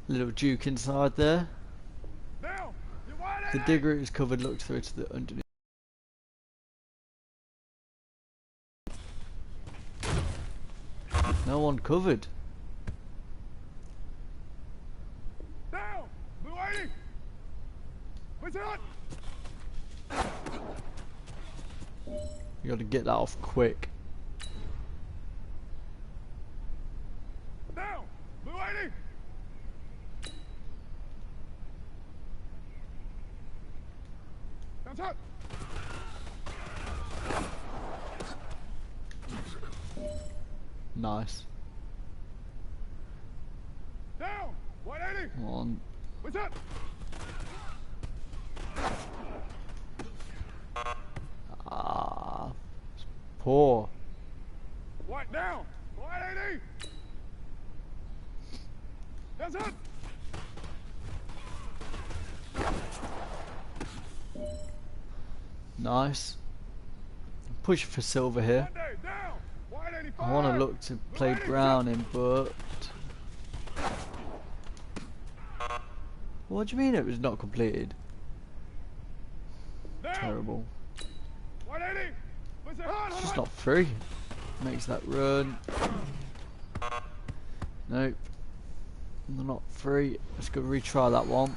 Little Duke inside there. Down. You wide The digger is covered. Look through to the underneath. No one covered. Down. Blue 80. Where's it hot? You got to get that off quick. Down. Blue 80. Down top. Nice. Down. 180. Come on. What's up? Ah, it's poor. White down. 180. That's up. Nice. Push for silver here. Monday down. White 85. I want to look to play Browning, but what do you mean it was not completed? Down. Terrible. 180. What's it hot? It's just not free. Makes that run. Nope. They're not free. Let's go retry that one.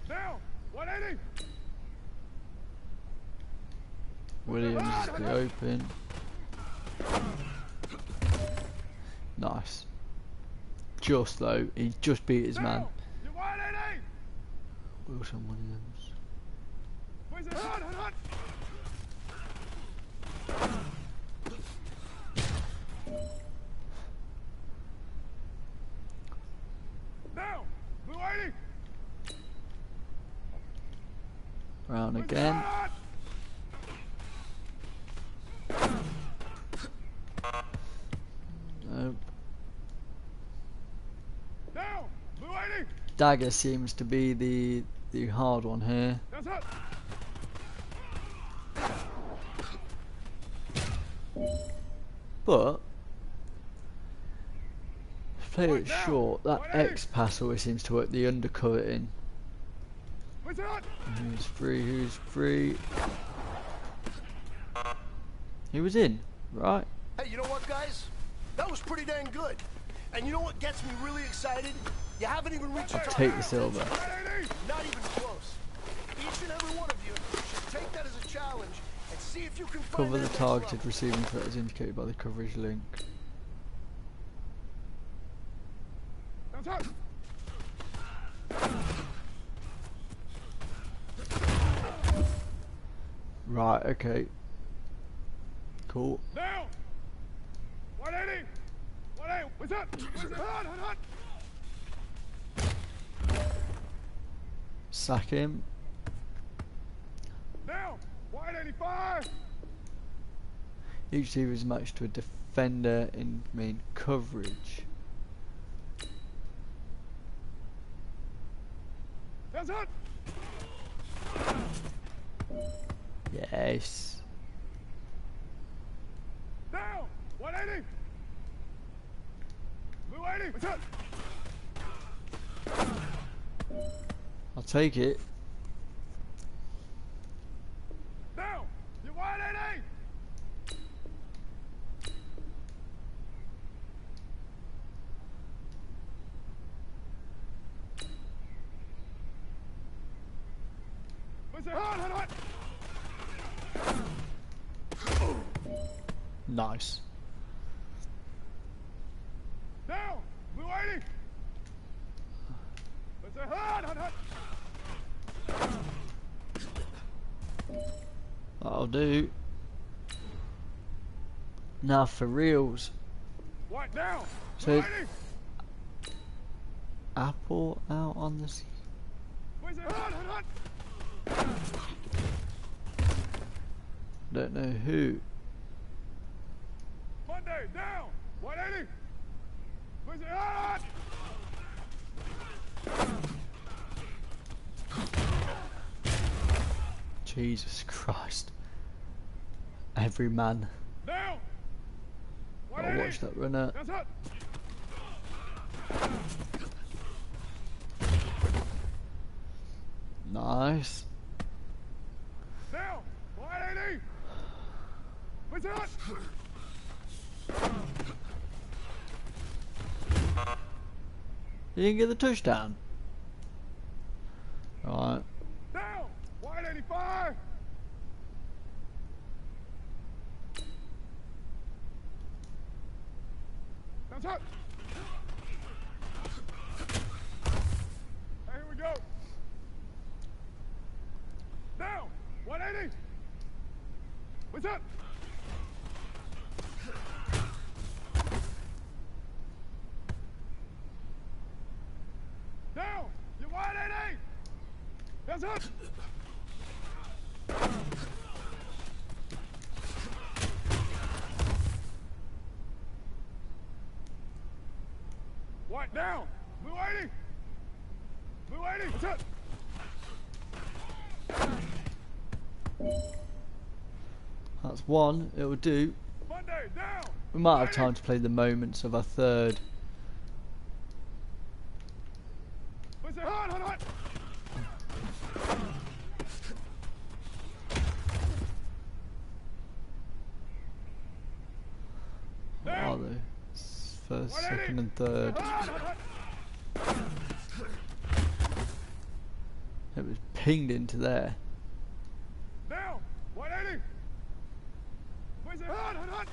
Down. 180. Williams is the open. Nice. Just though, he just beat his man. Down. You 180. Wilson Williams. Where's it hot? Hot. Down. Blue 80. Round Where's it again. hot? Nope. Down. Blue 80. Dagger seems to be the hard one here. That's up. But play Right it now. short. That 180. X pass always seems to work. The undercutting. Where's it hot? Who's free? Who's free? He was in, right? Hey, you know what, guys? That was pretty dang good. And you know what gets me really excited? You haven't even reached the I'll top. take the silver. 180. Not even close. Each and every one of you should take that as a challenge and see if you can find Cover that the next targeted level. receiving threat as indicated by the coverage link. That's up. Right, okay. Cool. Down. 180. 180. What's up? Where's it hot? Hot. Sack him. Down. 185. Each team is matched to a defender in main coverage. That's hot. Yes. Down. 180. Blue 80. What's up? I'll take it. Down. You 180. What's it hot? Nice. Down. Blue 80. What's it hot? That'll do. Now for reals. White down. So- Blue 80. Apple out on the sea. Where's it hot? Don't know who. Monday down. 180. Where's it hot? Jesus Christ. Every man. Now. I'll watch that runner. That's it. Nice. Now. 180. What's that? You didn't get the touchdown. Alright. Now. 185. That's it. Here we go. Now, 180. What's up? Now, you 180. That's it. What down? Blue 80. Blue 80. What's up? That's one. It will do. Monday down. We might have time to play the moments of our third. What's it? Hot, hot, hot. What are they? First, second and third. It was pinged into there. Now, 180. Where's it? Hot, hot, hot.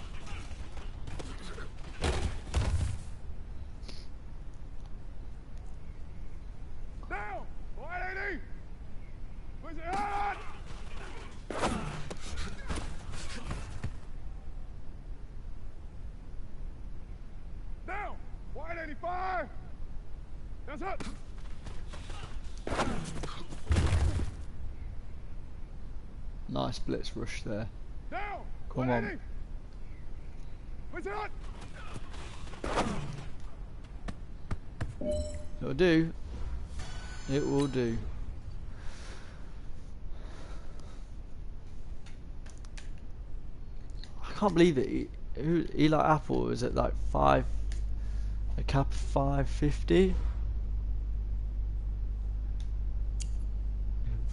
Now, 180. Where's it? Hot, hot. Now, 185. That's it. Nice blitz rush there. Now, Come 180. on. Where's it? Hot. It'll do. It will do. I can't believe it. Eli Apple was at like a cap of 550.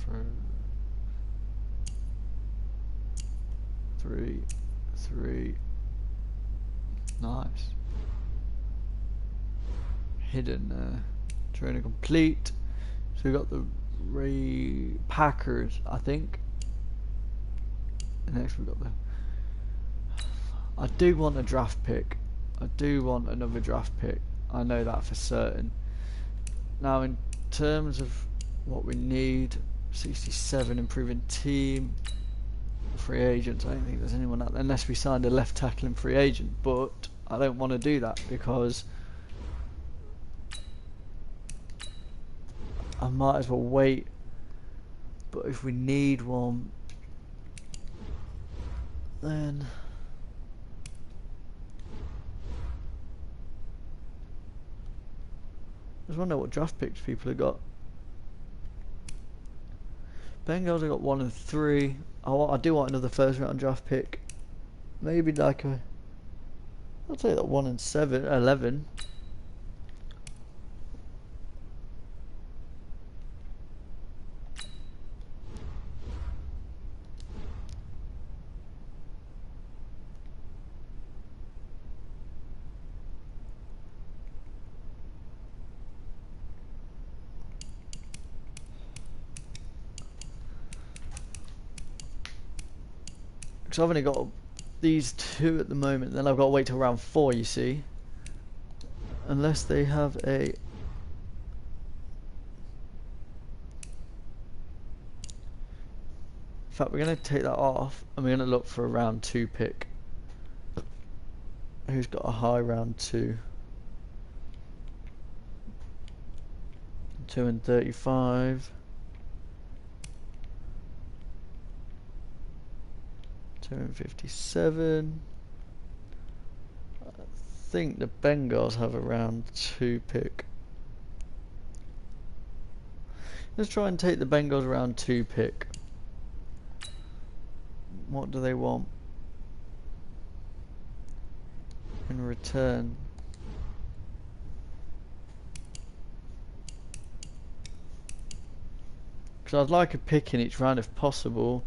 For 3. Nice. Hidden training complete. So we got the Packers, I think. And next we got the. I do want a draft pick. I do want another draft pick. I know that for certain. Now, in terms of what we need, 67 improving team, free agents. I don't think there's anyone out there unless we signed a left tackle and free agent. But I don't want to do that because I might as well wait. But if we need one, then I just want to know what draft picks people have got. Bengals have got 1 and 3. I do want another first round draft pick. Maybe like I'll take that 1 and 11. Because I've only got these 2 at the moment, then I've got to wait till round 4, you see. Unless they have a... In fact, we're going to take that off and we're going to look for a round 2 pick. Who's got a high round 2? 2 and 35. 2 and 57. I think the Bengals have a round 2 pick. Let's try and take the Bengals round 2 pick. What do they want in return? Because I'd like a pick in each round if possible.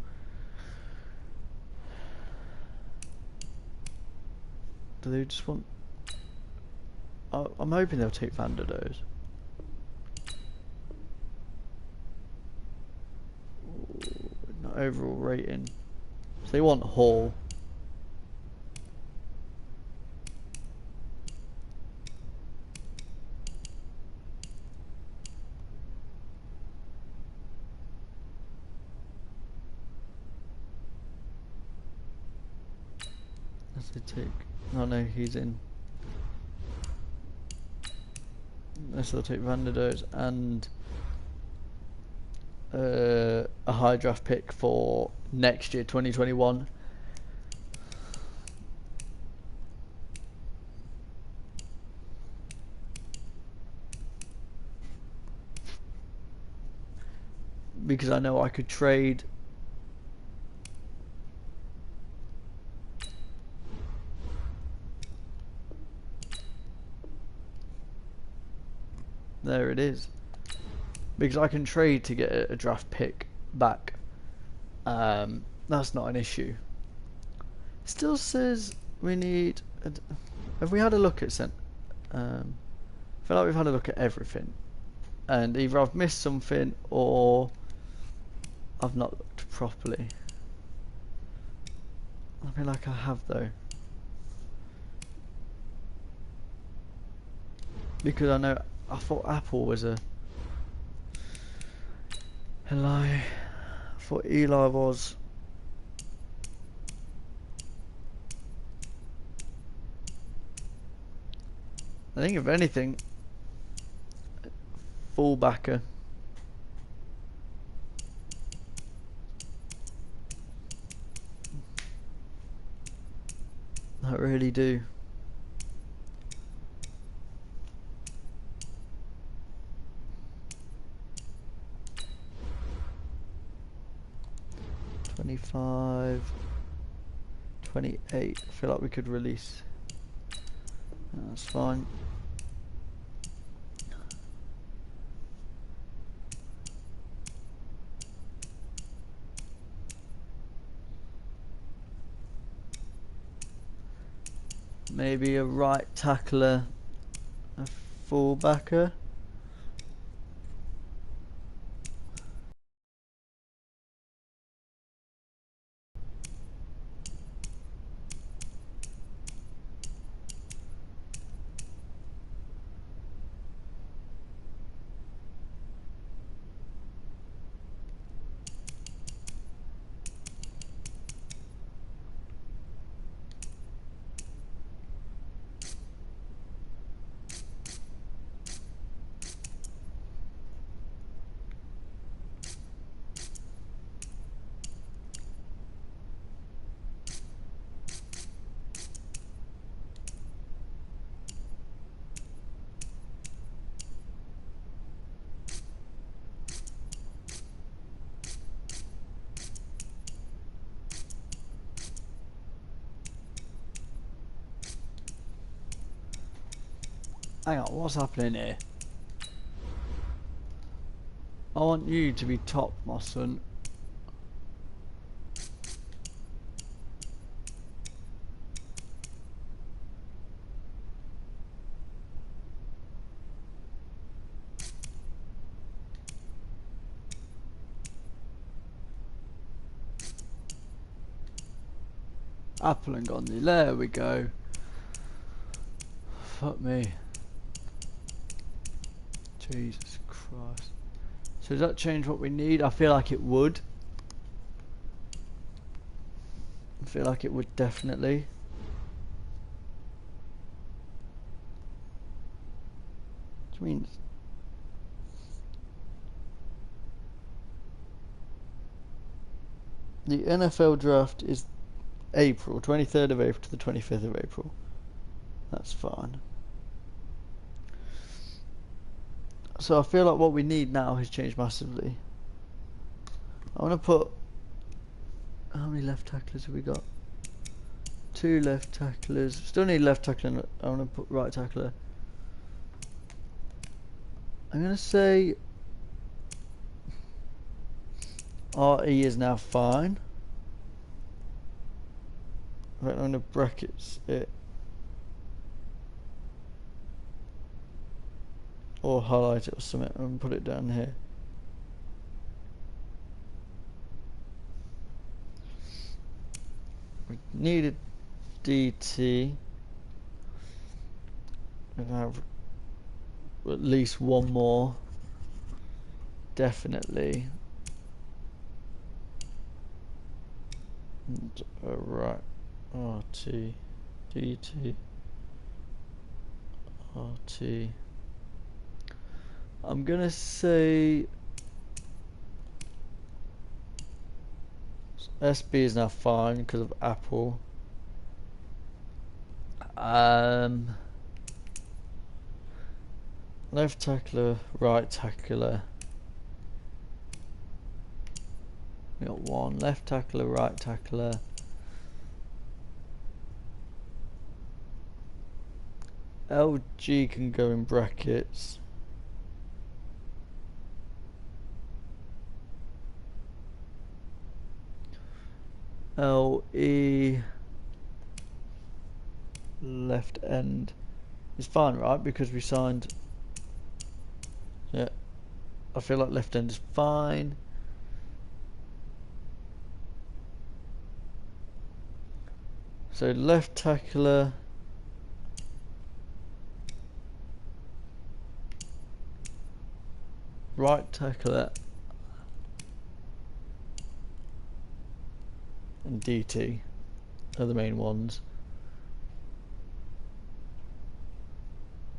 Do they just want... Oh, I'm hoping they'll take Vanderdoes. Not overall rating. So they want Hall. That's a tick. Oh no, he's in. Let's take Vanderdoes and a high draft pick for next year, 2021. Because I know I could trade there it is. Because I can trade to get a draft pick back. That's not an issue. Still says we need... Have we had a look at... I feel like we've had a look at everything. And either I've missed something or I've not looked properly. I feel like I have though. Because I thought Apple was a... Hello. I thought Eli was... I think if anything, fullbacker. I really do. $25, $28. I feel like we could release. That's fine. Maybe a right tackler, a fullbacker. Hang on, what's happening here? I want you to be top, my son. Apple and Gondy, there we go. Fuck me. Jesus Christ. So does that change what we need? I feel like it would. I feel like it would definitely. Which means the NFL draft is April, 23rd of April to the 25th of April. That's fine. So I feel like what we need now has changed massively. I want to put how many left tacklers have we got? 2 left tacklers. Still need left tackler. I want to put right tackler. I'm going to say RE is now fine. Right, I'm going to brackets it. Or highlight it or something and put it down here. We needed DT. And have at least one more. Definitely. And, right. RT. DT. RT. I'm gonna say SB is now fine because of Apple. Left tackler, right tackler. We got 1 left tackler, right tackler. LG can go in brackets. LE left end is fine, right? Because we signed. Yeah, I feel like left end is fine. So left tackler. Right tackler. And DT are the main ones.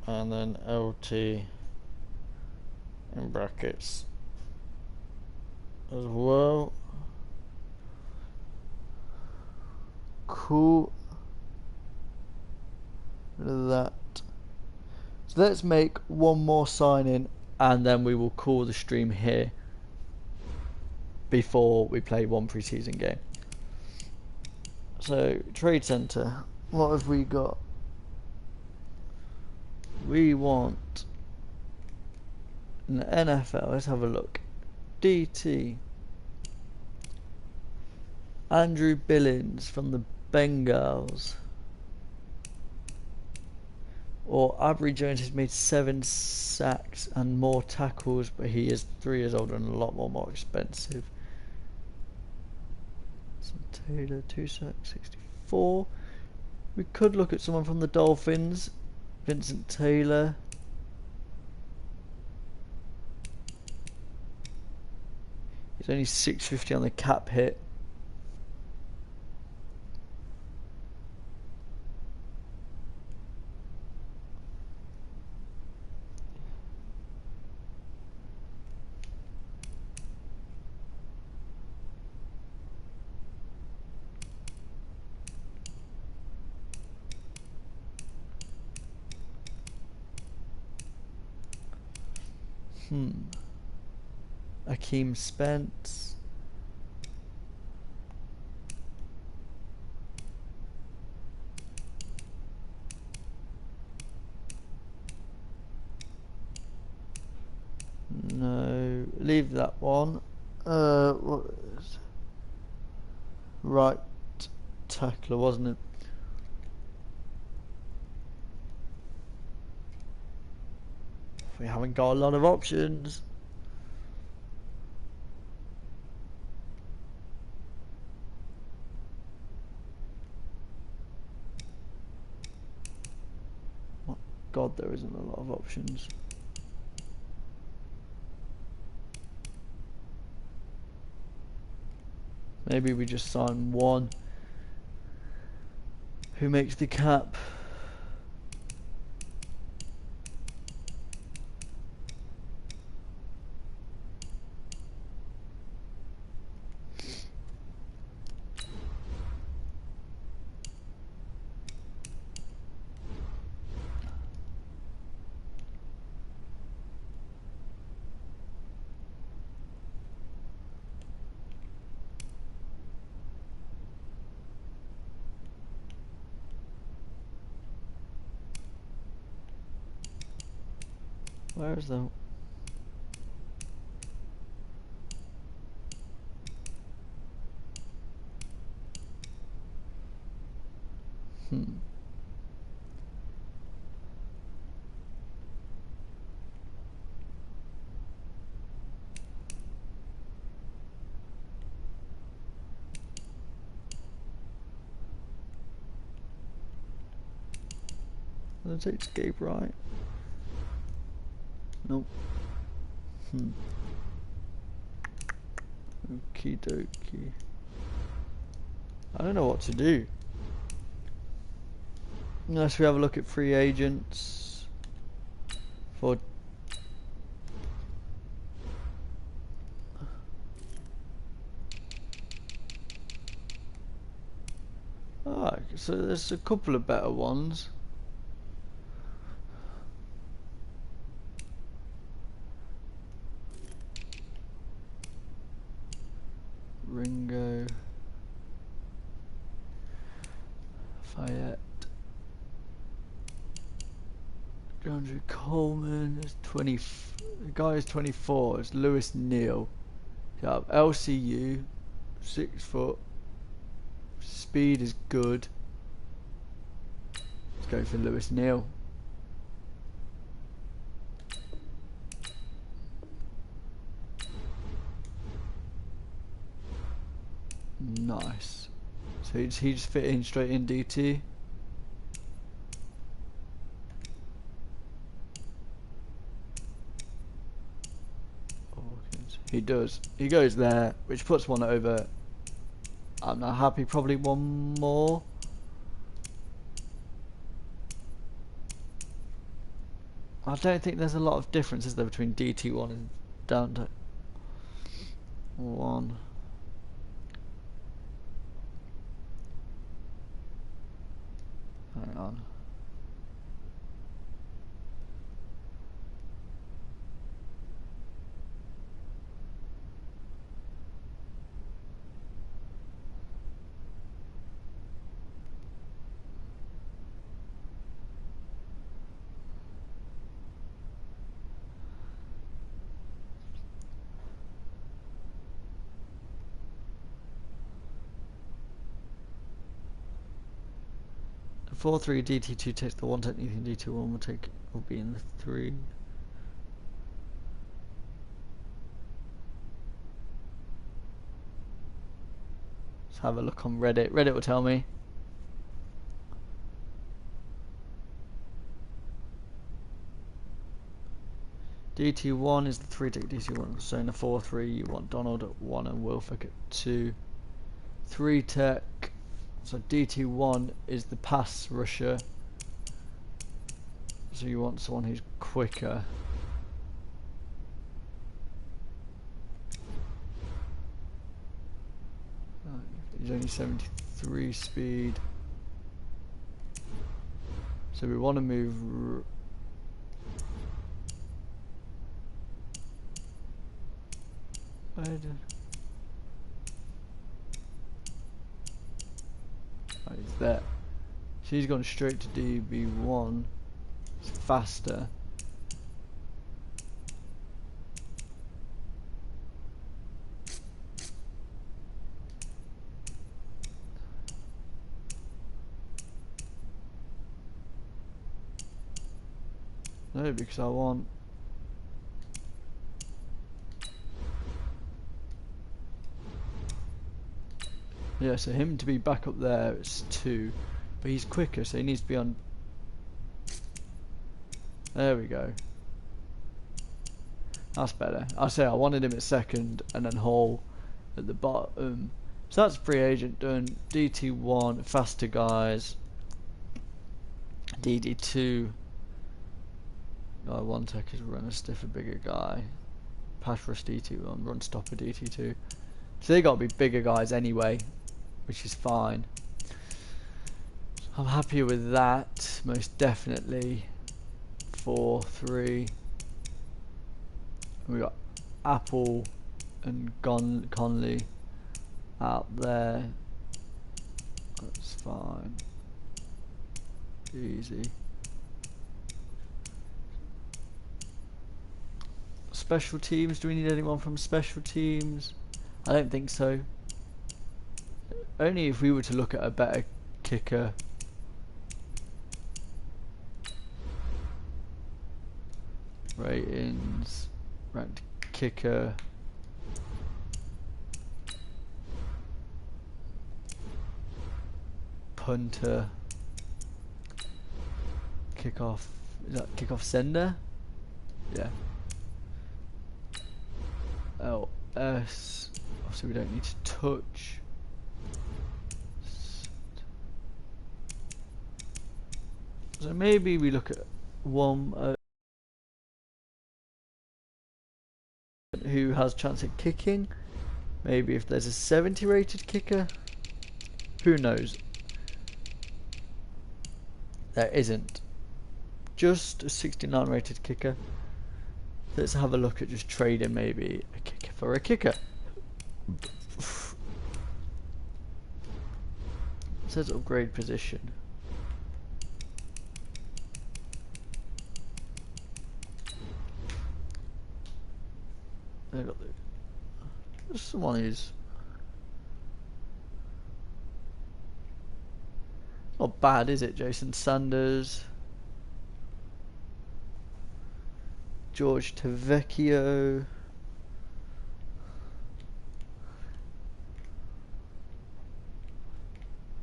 And then LT in brackets as well. Cool. Rid of that. So let's make one more sign in and then we will call the stream here before we play one pre-season game. So, Trade Center, what have we got? We want an NFL, let's have a look. DT. Andrew Billings from the Bengals. Or Aubrey Jones has made 7 sacks and more tackles, but he is 3 years older and a lot more expensive. Taylor, 2 sacks, 64. We could look at someone from the Dolphins. Vincent Taylor. He's only 650 on the cap hit. Akeem Spence. No, leave that one. What is right tackler, wasn't it? We haven't got a lot of options. Oh God, there isn't a lot of options. Maybe we just sign one. Who makes the cap? Where is the... Let's take escape right. Nope. Okie dokie. I don't know what to do. Unless we have a look at free agents for so there's a couple of better ones. Ringo, Fayette, Andrew Coleman is 20. The guy is 24. It's Lewis Neal. LCU, 6 foot. Speed is good. Let's go for Lewis Neal. Nice. So he just fit in straight in DT. He does. He goes there, which puts one over. I'm not happy. Probably one more. I don't think there's a lot of difference, is there, between DT1 and down to 1. Hang on. The 4-3 DT2 takes the 1 technique and DT1 will be in the 3. Let's have a look on Reddit. Reddit will tell me. DT1 is the 3 take DT1. So in the 4-3 you want Donald at 1 and Wilfrick at 2. 3 tech. So DT1 is the pass rusher. So you want someone who's quicker. He's only 73 speed. So we want to move. He's there. She's gone straight to DB1. It's faster. No, because I want. Yeah, so him to be back up there is 2, but he's quicker, so he needs to be on. There we go. That's better. I say I wanted him at 2nd, and then Hall at the bottom. So that's free agent done. DT1, faster guys. DD2. Guy 1 tech is run a stiffer, bigger guy. Pass rush DT1, run stopper DT2. So they got to be bigger guys anyway, which is fine. I'm happy with that, most definitely. 4-3. We got Apple and Conley out there. That's fine. Easy. Special teams. Do we need anyone from special teams? I don't think so. Only if we were to look at a better kicker. Ratings. Ranked kicker. Punter. Kickoff. Is that kickoff sender? Yeah. LS. So we don't need to touch. So maybe we look at one who has chance at kicking. Maybe if there's a 70 rated kicker. Who knows? There isn't. Just a 69 rated kicker. Let's have a look at just trading maybe a kicker for a kicker. It says upgrade position. They got the someone who's not bad, is it? Jason Sanders, George Tavecchio.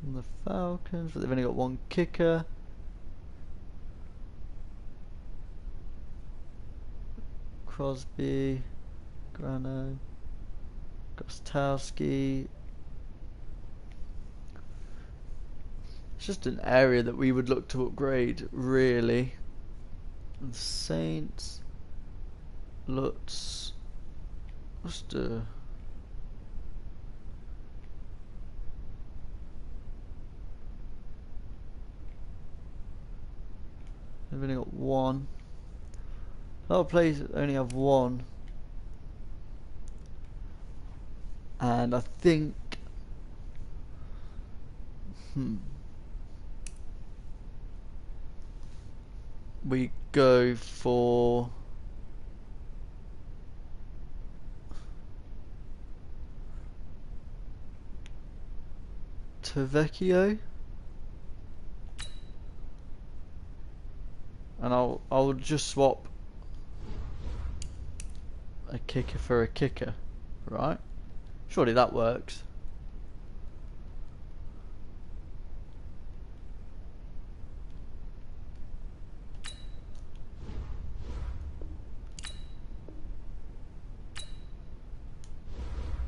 From the Falcons, but they've only got one kicker. Crosby, Grano, Gostowski. It's just an area that we would look to upgrade, really. And Saints, Lutz, just they've only got one. A lot of players only have one. And I think we go for Tavecchio. And I'll just swap a kicker for a kicker, right? Surely that works.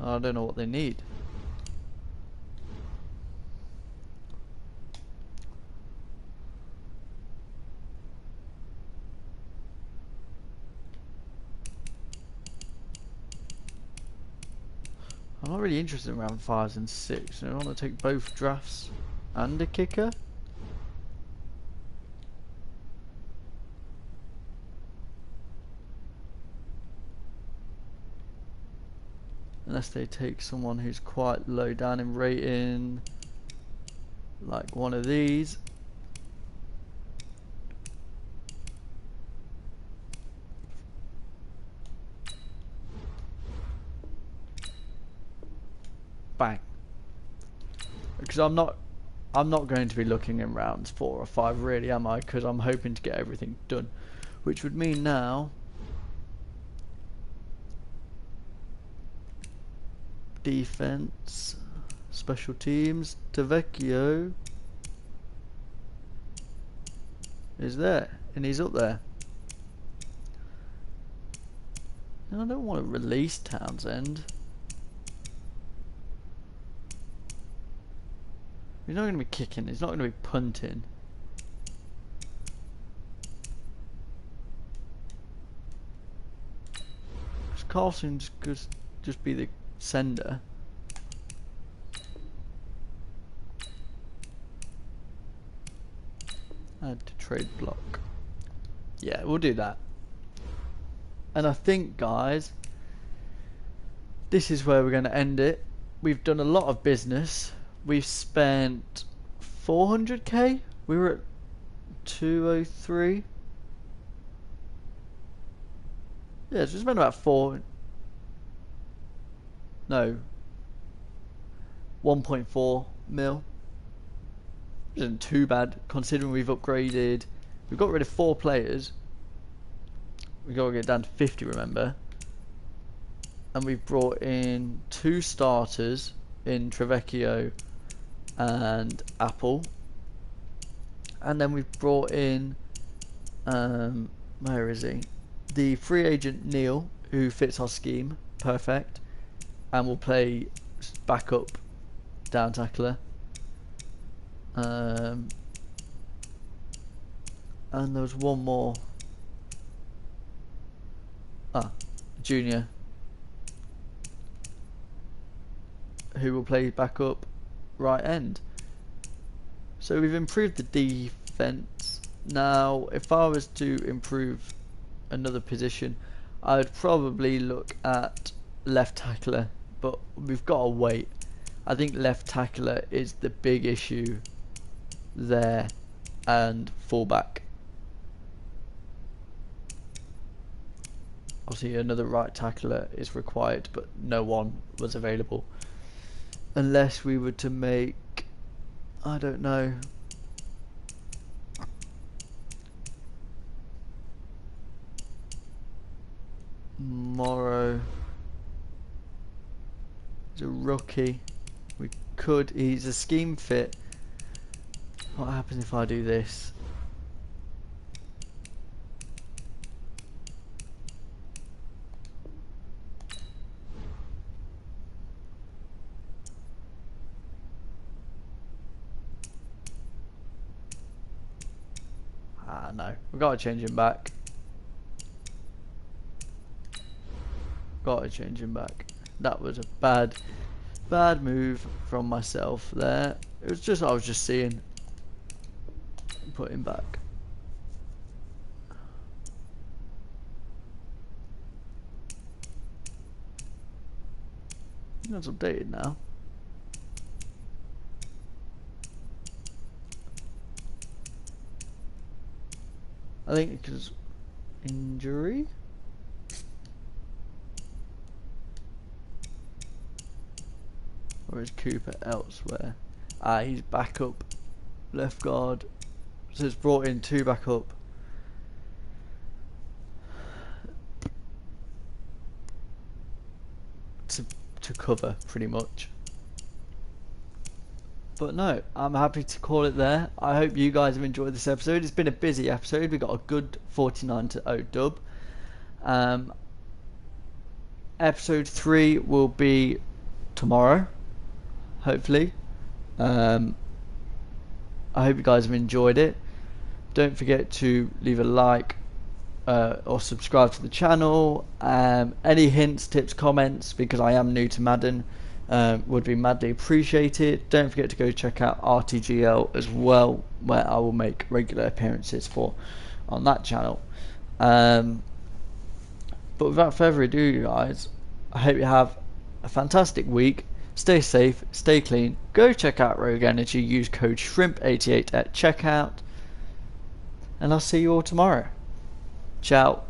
I don't know what they need. I'm not really interested in round 5s and 6. I want to take both drafts and a kicker. Unless they take someone who's quite low down in rating, like one of these. Bang. Because I'm not going to be looking in rounds 4 or 5, really, am I? Because I'm hoping to get everything done, which would mean now defense, special teams. Tavecchio is there, and he's up there. And I don't want to release Townsend. He's not going to be kicking, he's not going to be punting. Because Carlson's just be the sender. Add to trade block. Yeah, we'll do that. And I think, guys, this is where we're going to end it. We've done a lot of business. We've spent 400k. We were at 203. Yeah, so we spent about 1.4 mil. Which isn't too bad considering we've upgraded. We've got rid of 4 players. We've got to get down to 50, remember. And we've brought in 2 starters in Trevecchio and Apple. And then we've brought in, where is he? The free agent Neil, who fits our scheme perfect, and will play backup down tackler. And there was one more. Junior, who will play backup right end. So we've improved the defense. Now, if I was to improve another position, I would probably look at left tackler, but we've got to wait. I think left tackler is the big issue there, and fullback. Obviously another right tackler is required, but no one was available. Unless we were to make, I don't know, Morrow is a rookie. We could, he's a scheme fit. What happens if I do this? No, we've got to change him back. Got to change him back. That was a bad move from myself there. It was just, I was just seeing. Put him back. That's updated now. I think because injury. Or is Cooper elsewhere? He's back up left guard. So it's brought in 2 back up. To cover pretty much. But no, I'm happy to call it there. I hope you guys have enjoyed this episode. It's been a busy episode. We got a good 49-0 dub. Episode 3 will be tomorrow, hopefully. I hope you guys have enjoyed it. Don't forget to leave a like or subscribe to the channel. Any hints, tips, comments, because I am new to Madden, would be madly appreciated. Don't forget to go check out RTGL as well, where I will make regular appearances on that channel. But without further ado, you guys, I hope you have a fantastic week. Stay safe, stay clean, go check out Rogue Energy, use code SHRIMP88 at checkout, and I'll see you all tomorrow. Ciao.